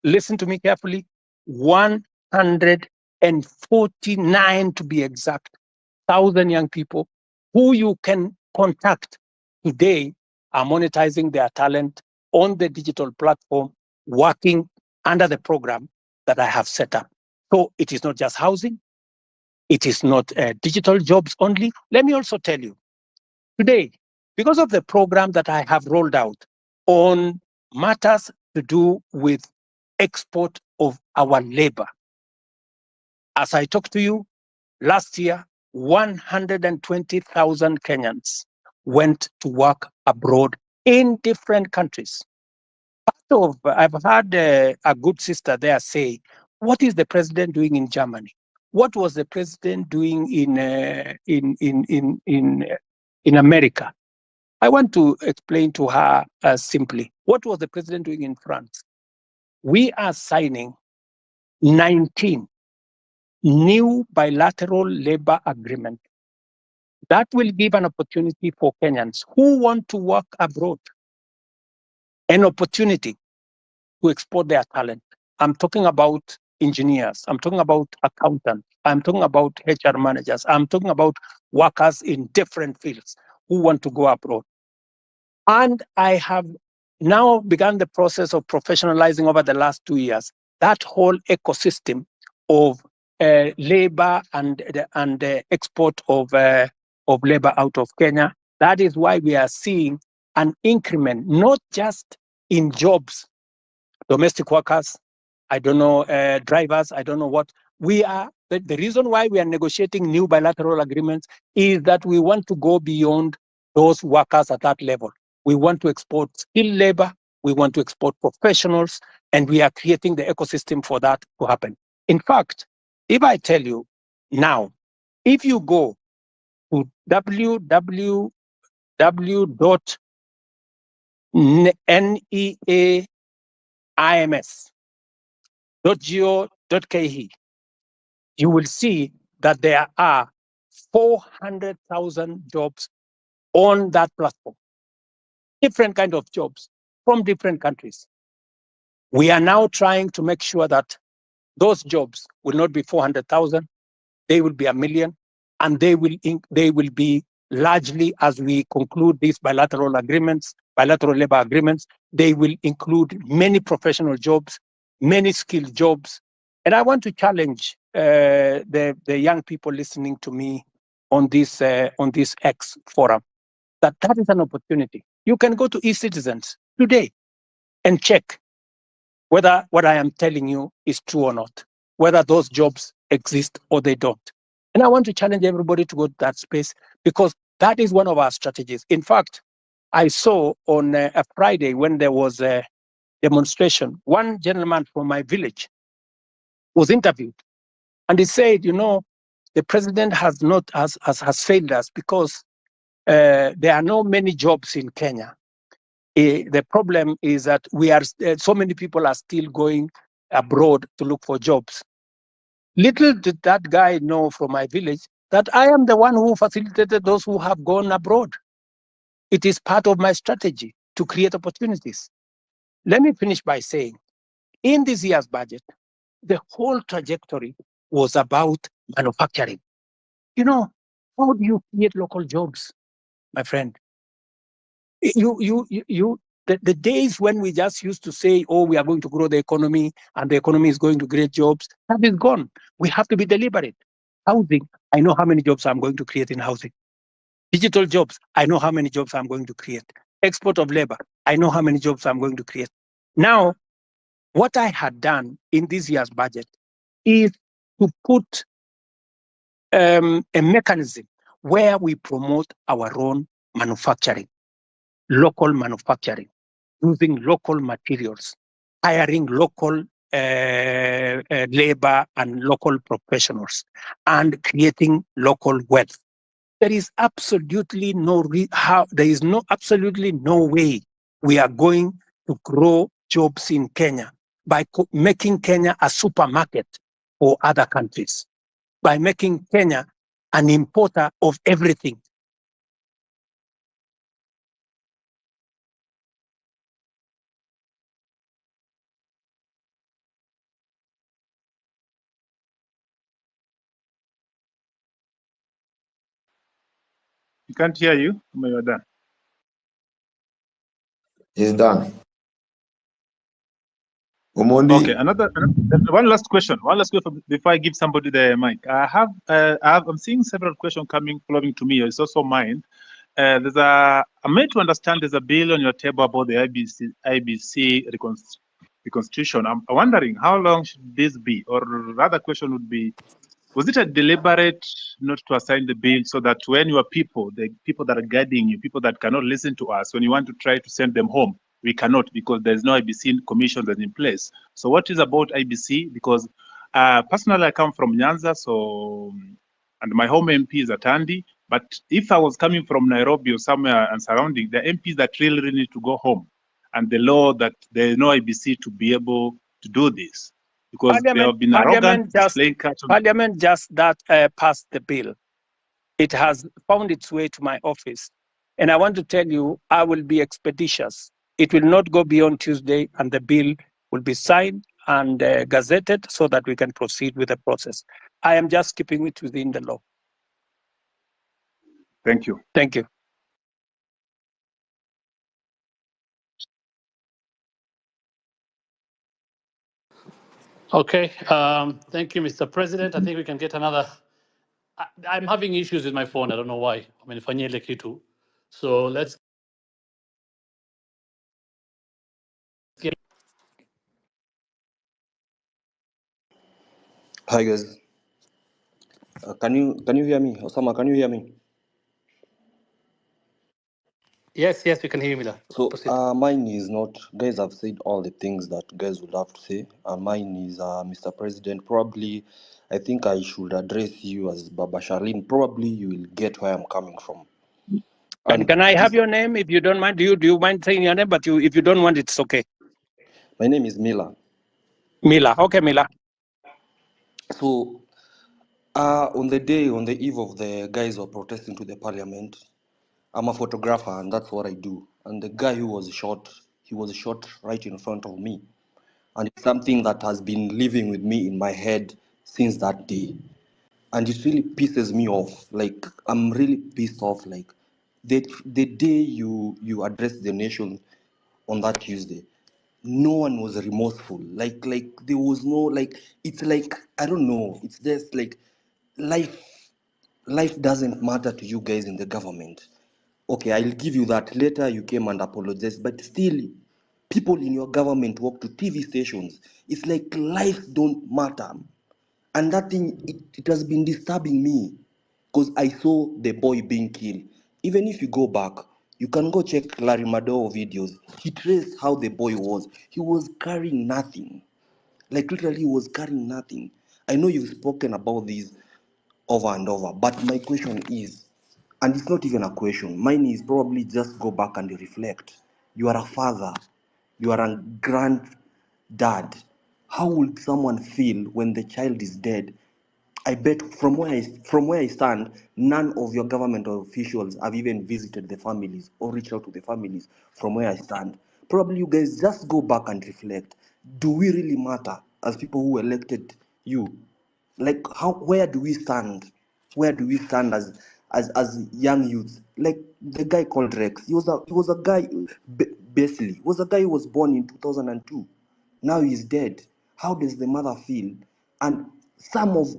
listen to me carefully, 149 to be exact, 1,000 young people who you can contact today are monetizing their talent on the digital platform, working under the program that I have set up. So it is not just housing, it is not digital jobs only. Let me also tell you, today, because of the program that I have rolled out on matters to do with export of our labor, as I talk to you, last year, 120,000 Kenyans went to work abroad in different countries. I've had a good sister there say, what is the president doing in Germany? What was the president doing in America? I want to explain to her simply, what was the president doing in France? We are signing 19 new bilateral labor agreements that will give an opportunity for Kenyans who want to work abroad, an opportunity to export their talent. I'm talking about engineers, I'm talking about accountants, I'm talking about HR managers, I'm talking about workers in different fields who want to go abroad. And I have now begun the process of professionalizing over the last 2 years that whole ecosystem of labor and the export of labor out of Kenya. That is why we are seeing an increment, not just in jobs, domestic workers, I don't know, drivers, I don't know what. The reason why we are negotiating new bilateral agreements is that we want to go beyond those workers at that level. We want to export skilled labor, we want to export professionals, and we are creating the ecosystem for that to happen. In fact, if I tell you now, if you go to www.neaims.go.ke, you will see that there are 400,000 jobs on that platform. Different kind of jobs from different countries. We are now trying to make sure that those jobs will not be 400,000, they will be 1 million, and they will be largely, as we conclude these bilateral labor agreements, they will include many professional jobs, many skilled jobs. And I want to challenge the young people listening to me on this X forum, that is an opportunity. You can go to eCitizens today and check whether what I am telling you is true or not, whether those jobs exist or they don't. And I want to challenge everybody to go to that space, because that is one of our strategies. In fact, I saw on a Friday when there was a demonstration, one gentleman from my village was interviewed, and he said, the president has failed us because there are not many jobs in Kenya. The problem is that so many people are still going abroad to look for jobs. Little did that guy know from my village that I am the one who facilitated those who have gone abroad. It is part of my strategy to create opportunities. Let me finish by saying, in this year's budget, the whole trajectory was about manufacturing. How do you create local jobs, my friend? The days when we just used to say, oh, we are going to grow the economy and the economy is going to create jobs, that is gone. We have to be deliberate. Housing, I know how many jobs I'm going to create in housing. Digital jobs, I know how many jobs I'm going to create. Export of labor, I know how many jobs I'm going to create. Now, what I had done in this year's budget is to put a mechanism where we promote our own manufacturing, local manufacturing, using local materials, hiring local labor and local professionals, and creating local wealth. There is absolutely absolutely no way we are going to grow jobs in Kenya by making Kenya a supermarket for other countries, by making Kenya an importer of everything. We can't hear you. You are done. He's done. Omondi. Okay, one last question. One last question before I give somebody the mic. I'm seeing several questions flowing to me. It's also mine. I'm made to understand there's a bill on your table about the IBC reconstitution. I'm wondering how long should this be, or rather, question would be, was it a deliberate not to assign the bill so that when your people, the people that are guiding you, people that cannot listen to us, when you want to try to send them home, we cannot because there's no IBC commission that's in place. So what is about IBC? Because personally, I come from Nyanza, and my home MP is at Andy. But if I was coming from Nairobi or somewhere and surrounding, the MPs that really need to go home, and the law that there is no IBC to be able to do this. Because they have been arrogant, Parliament just passed the bill. It has found its way to my office. And I want to tell you, I will be expeditious. It will not go beyond Tuesday, and the bill will be signed and gazetted so that we can proceed with the process. I am just keeping it within the law. Thank you. Thank you. Okay, thank you, Mr. President. I think we can get another. I'm having issues with my phone. I don't know why. I mean, fanyele kitu. So let's get. Hi guys, can you hear me? Osama, can you hear me? Yes, we can hear you, Mila. So Proceed. mine is not, guys have said all the things that guys would have to say. Mine is Mr. President. Probably, I think I should address you as Baba Charlene. Probably you will get where I'm coming from. And can I have your name if you don't mind? Do you mind saying your name? But if you don't want, it's okay. My name is Mila. Mila. Okay, Mila. So on the eve of the guys who are protesting to the parliament, I'm a photographer and that's what I do. And the guy who was shot, he was shot right in front of me. And it's something that has been living with me in my head since that day. And it really pisses me off. Like, I'm really pissed off. Like, the day you address the nation on that Tuesday, no one was remorseful. Like there was no, like, it's like, I don't know, it's just like life doesn't matter to you guys in the government. Okay, I'll give you that. Later you came and apologized, but still people in your government walk to TV stations. It's like life don't matter. And that thing, it has been disturbing me because I saw the boy being killed. Even if you go back, you can go check Larry Madowo videos. He traced how the boy was. He was carrying nothing. Like literally, he was carrying nothing. I know you've spoken about this over and over, but my question is, and it's not even a question, mine is probably just go back and reflect. You are a father, you are a granddad. How would someone feel when the child is dead? I bet from where I stand, none of your government officials have even visited the families or reached out to the families from where I stand. Probably you guys just go back and reflect. Do we really matter as people who elected you? Like where do we stand? Where do we stand as young youths? Like the guy called Rex, he was a guy, basically was a guy who was born in 2002. Now he's dead. How does the mother feel? And some of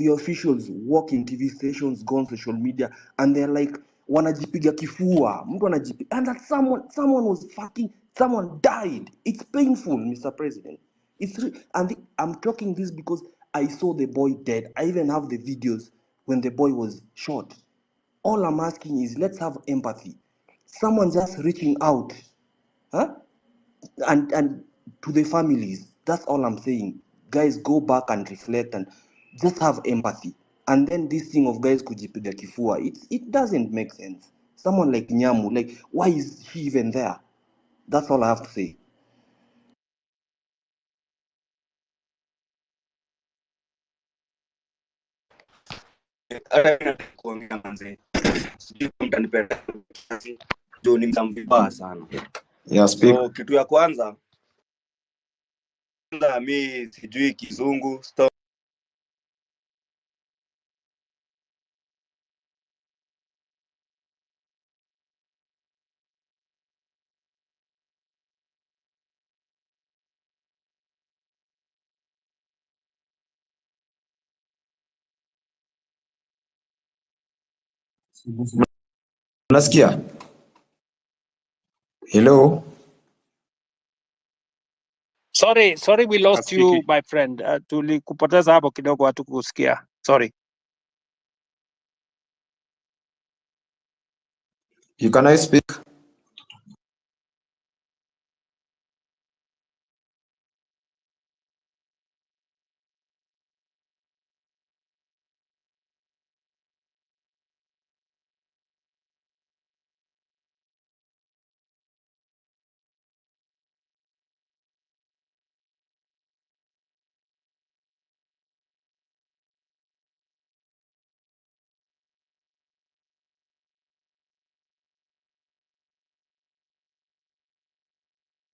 your officials work in TV stations, go on social media, and they're like, wanajipiga kifua, mtu anajipiga, and that someone was fucking, someone died. It's painful, Mr. President. And I'm talking this because I saw the boy dead. I even have the videos when the boy was shot. All I'm asking is let's have empathy. Someone just reaching out, huh? And to the families, that's all I'm saying. Guys, go back and reflect and just have empathy. And then this thing of guys kujipiga kifua, it doesn't make sense. Someone like Nyamu, like, why is he even there? That's all I have to say. Kuongea manze, sijui kama mtanipenda juu ni mvibaya sana. Yeah, speak. So kitu ya kwanza mi sijui kizungu Unasikia? Hello? Sorry, we lost you, my friend. Tulikupoteza hapo kidogo, hatukusikia. Sorry. Can I speak?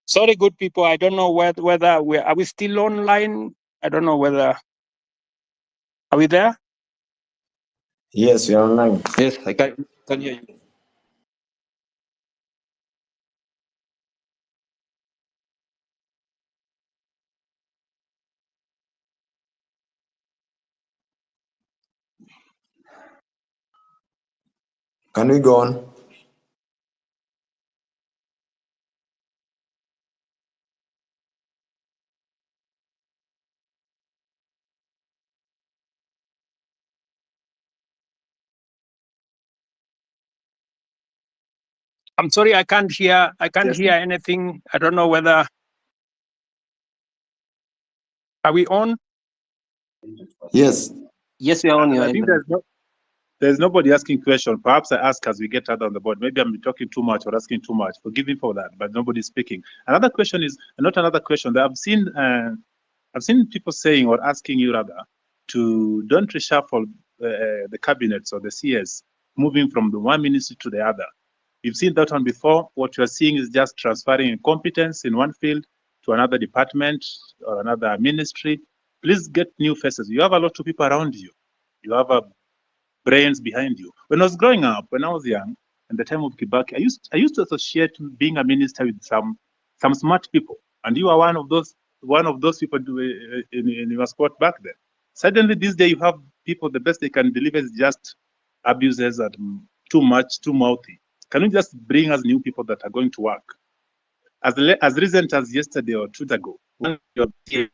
Sorry, good people. I don't know whether are we still online? I don't know whether, are we there? Yes, we are online. Yes, I can hear you. Can we go on? I'm sorry, I can't hear. I can't hear anything. I don't know whether. Are we on? Yes. Yes, we are on your I end. think there's nobody asking question. Perhaps I ask as we get other on the board. Maybe I'm talking too much or asking too much. Forgive me for that, but nobody's speaking. Another question is not another question that I've seen people saying or asking you rather to don't reshuffle the cabinets or the CS, moving from the one ministry to the other. You've seen that one before. What you're seeing is just transferring competence in one field to another department or another ministry. Please get new faces. You have a lot of people around you. You have a brains behind you. When I was growing up, when I was young, in the time of Kibaki, I used to associate being a minister with some smart people, and you are one of those people in your sport back then. Suddenly, this day, you have people. The best they can deliver is just abuses and too much, too mouthy. Can you just bring us new people that are going to work? As recent as yesterday or 2 days ago, one of your peers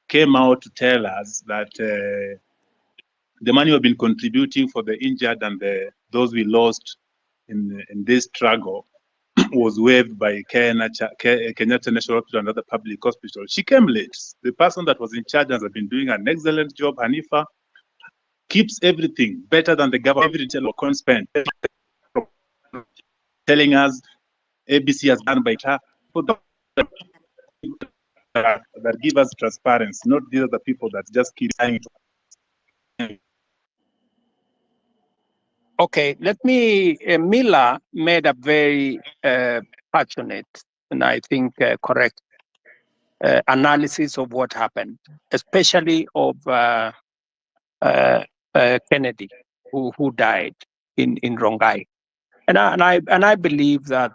came out to tell us that the money we've been contributing for the injured and those we lost in this struggle was waived by Kenyatta National Hospital and other public hospitals. She came late. The person that was in charge has been doing an excellent job. Hanifa keeps everything better than the government. Every detail spent, telling us ABC has done by her. That give us transparency, not these are the people that just keep saying it. Okay, let me. Mila made a very passionate and I think correct analysis of what happened, especially of Kennedy, who died in Rongai, and I believe that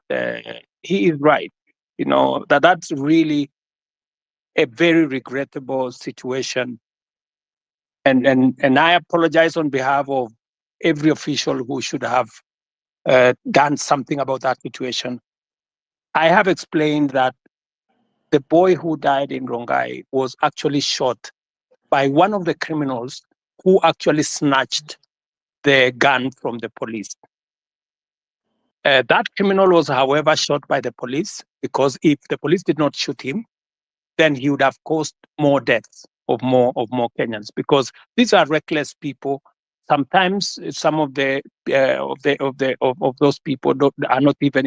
he is right. You know that's really a very regrettable situation, and I apologize on behalf of every official who should have done something about that situation. I have explained that the boy who died in Rongai was actually shot by one of the criminals who actually snatched the gun from the police. That criminal was, however, shot by the police because if the police did not shoot him, then he would have caused more deaths of more Kenyans because these are reckless people. Sometimes some of those people are not even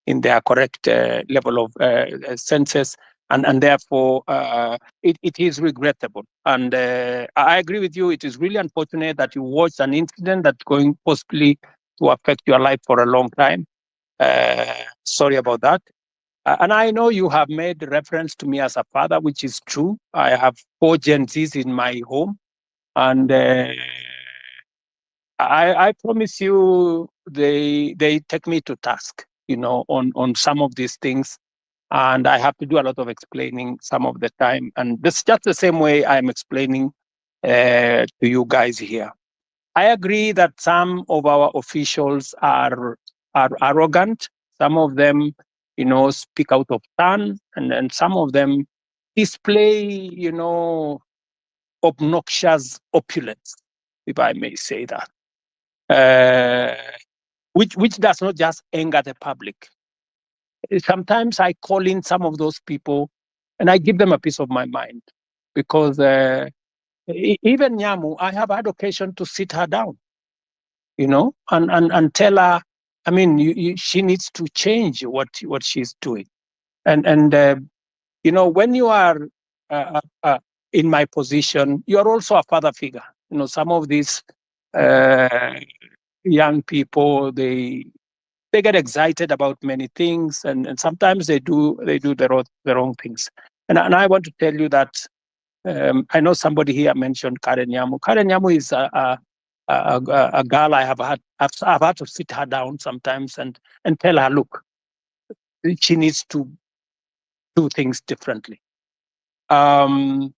in their correct level of senses, and therefore it is regrettable. And I agree with you. It is really unfortunate that you watched an incident that's going possibly to affect your life for a long time. Sorry about that. And I know you have made reference to me as a father, which is true. I have 4 Gen Zs in my home, and I promise you, they take me to task, you know, on some of these things, and I have to do a lot of explaining some of the time. And this is just the same way I'm explaining to you guys here. I agree that some of our officials are arrogant. Some of them, you know, speak out of turn, and some of them display, you know, obnoxious opulence, if I may say that, which does not just anger the public. Sometimes I call in some of those people, and I give them a piece of my mind, because even Nyamu, I have had occasion to sit her down, you know, and tell her, I mean, she needs to change what she's doing. And you know, when you are in my position, you are also a father figure. You know, some of these young people, they get excited about many things, and sometimes they do the wrong things. And I want to tell you that I know somebody here mentioned Karen Nyamu. Karen Nyamu is a girl I've had to sit her down sometimes and tell her, look, she needs to do things differently. So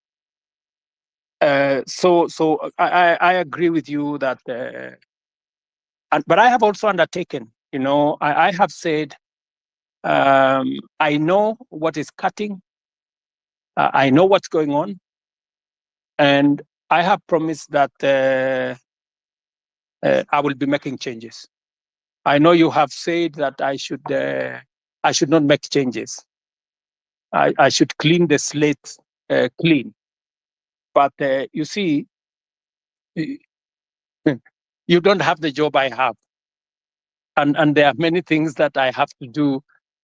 I agree with you that, but I have also undertaken, you know, I have said, I know what is cutting, I know what's going on, and I have promised that I will be making changes. I know you have said that I should not make changes. I should clean the slate clean. But you see, you don't have the job I have. And there are many things that I have to do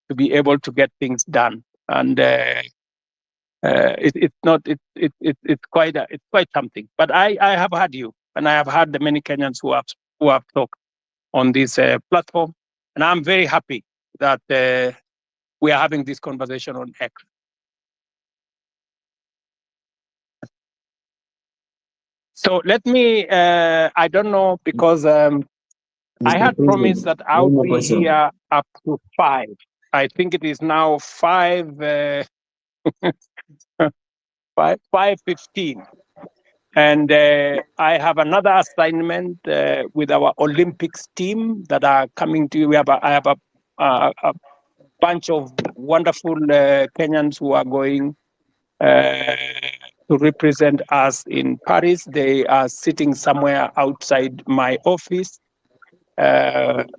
to be able to get things done. And it's quite something. But I have had you, and I have had the many Kenyans who have talked on this platform, and I'm very happy that we are having this conversation on X. So let me. I don't know, because I had promised that I would be here up to 5. I think it is now 5:15, and I have another assignment with our Olympics team that are coming to. I have a bunch of wonderful Kenyans who are going to represent us in Paris. They are sitting somewhere outside my office. And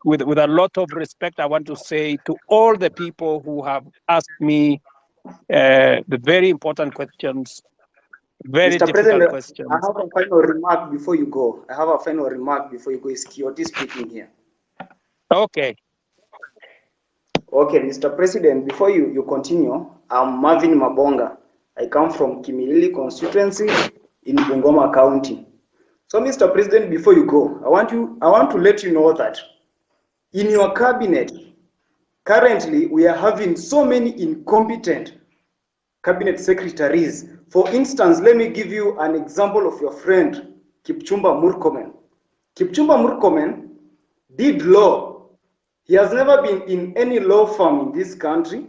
with a lot of respect, I want to say to all the people who have asked me the very important questions, very Mr. difficult President, questions. I have a final remark before you go. Is Kioti speaking here? Okay. Okay, Mr. President, before you continue, I'm Marvin Mabonga. I come from Kimilili constituency in Bungoma County. So, Mr. President, before you go, I want to let you know that in your cabinet, currently we are having so many incompetent cabinet secretaries. For instance, let me give you an example of your friend, Kipchumba Murkomen. Kipchumba Murkomen did law. He has never been in any law firm in this country.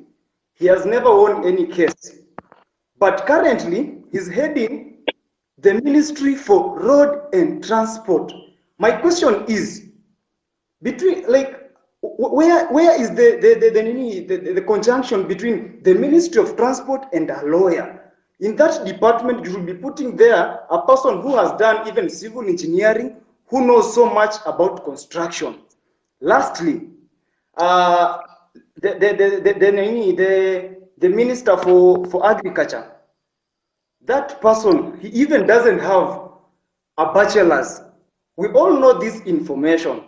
He has never won any case. But currently, he's heading the Ministry for Road and Transport. My question is, between, like, where is the conjunction between the Ministry of Transport and a lawyer? In that department, you should be putting there a person who has done even civil engineering, who knows so much about construction. Lastly, the Minister for Agriculture, that person, he even doesn't have a bachelor's. We all know this information.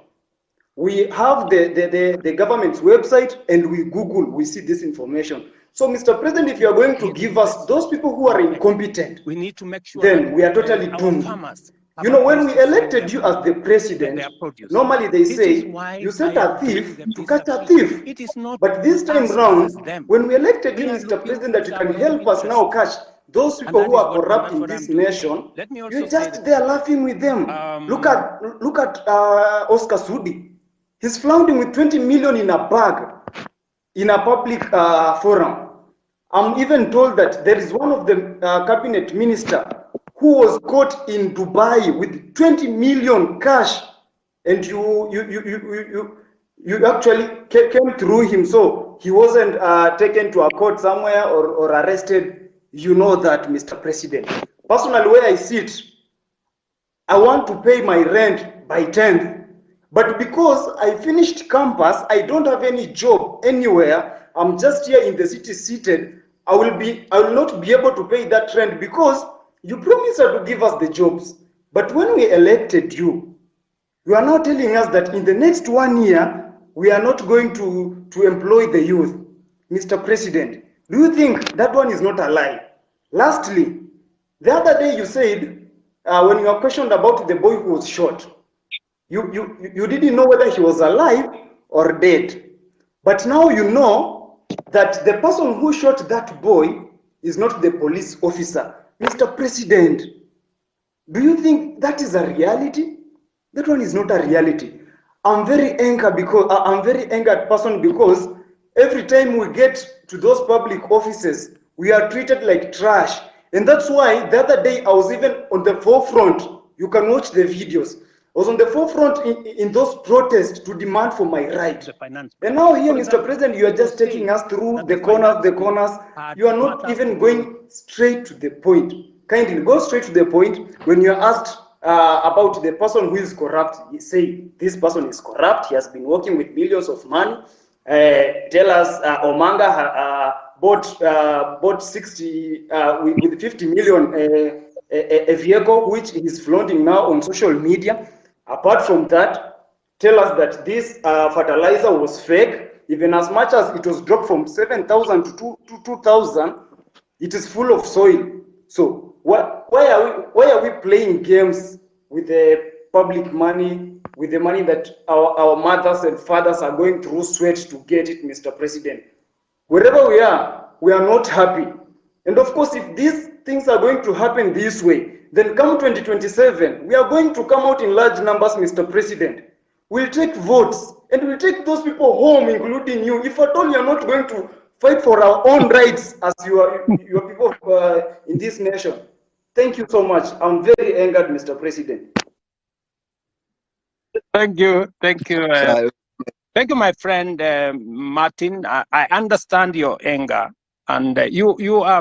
We have the government's website and we Google, we see this information. So, Mr. President, if you are going to give us those people who are incompetent, we need to make sure then we are totally doomed. You know, when we elected you as the president, normally they say, you set a thief to catch a thief. But this time round, when we elected you, Mr. President, that you can help us now catch those people who are corrupt in this nation, you're just there laughing with them. Look at Oscar Sudi. He's flaunting with 20 million in a bag in a public forum. I'm even told that there is one of the cabinet minister who was caught in Dubai with 20 million cash, and you actually came through him, so he wasn't taken to a court somewhere or arrested. You know that, Mr. President. Personally, where I sit, I want to pay my rent by 10th. But because I finished campus, I don't have any job anywhere. I'm just here in the city seated. I will not be able to pay that rent because you promised to give us the jobs. But when we elected you, you are now telling us that in the next 1 year, we are not going to employ the youth. Mr. President, do you think that one is not a lie? Lastly, the other day you said, when you were questioned about the boy who was shot, you didn't know whether he was alive or dead. But now you know that the person who shot that boy is not the police officer. Mr. President, do you think that is a reality? That one is not a reality. I'm very angered person because every time we get to those public offices, we are treated like trash. And that's why the other day I was even on the forefront. You can watch the videos. I was on the forefront in those protests to demand for my right. And now here, Mr. President, you are just taking us through the corners. You are not even going straight to the point. Kindly go straight to the point. When you are asked about the person who is corrupt. Say this person is corrupt. He has been working with millions of money. Tell us Omanga bought 60 with 50 million a vehicle which he is flaunting now on social media. Apart from that, tell us that this fertilizer was fake. Even as much as it was dropped from 7,000 to 2,000, it is full of soil. So why are we playing games with the public money, with the money that our mothers and fathers are going through sweat to get it, Mr. President? Wherever we are not happy. And of course, if these things are going to happen this way, then come 2027, we are going to come out in large numbers, Mr. President. We'll take votes and we'll take those people home, including you. If at all you're not going to fight for our own rights as your people in this nation. Thank you so much. I'm very angered, Mr. President. Thank you. Thank you. Thank you, my friend Martin. I understand your anger, and you are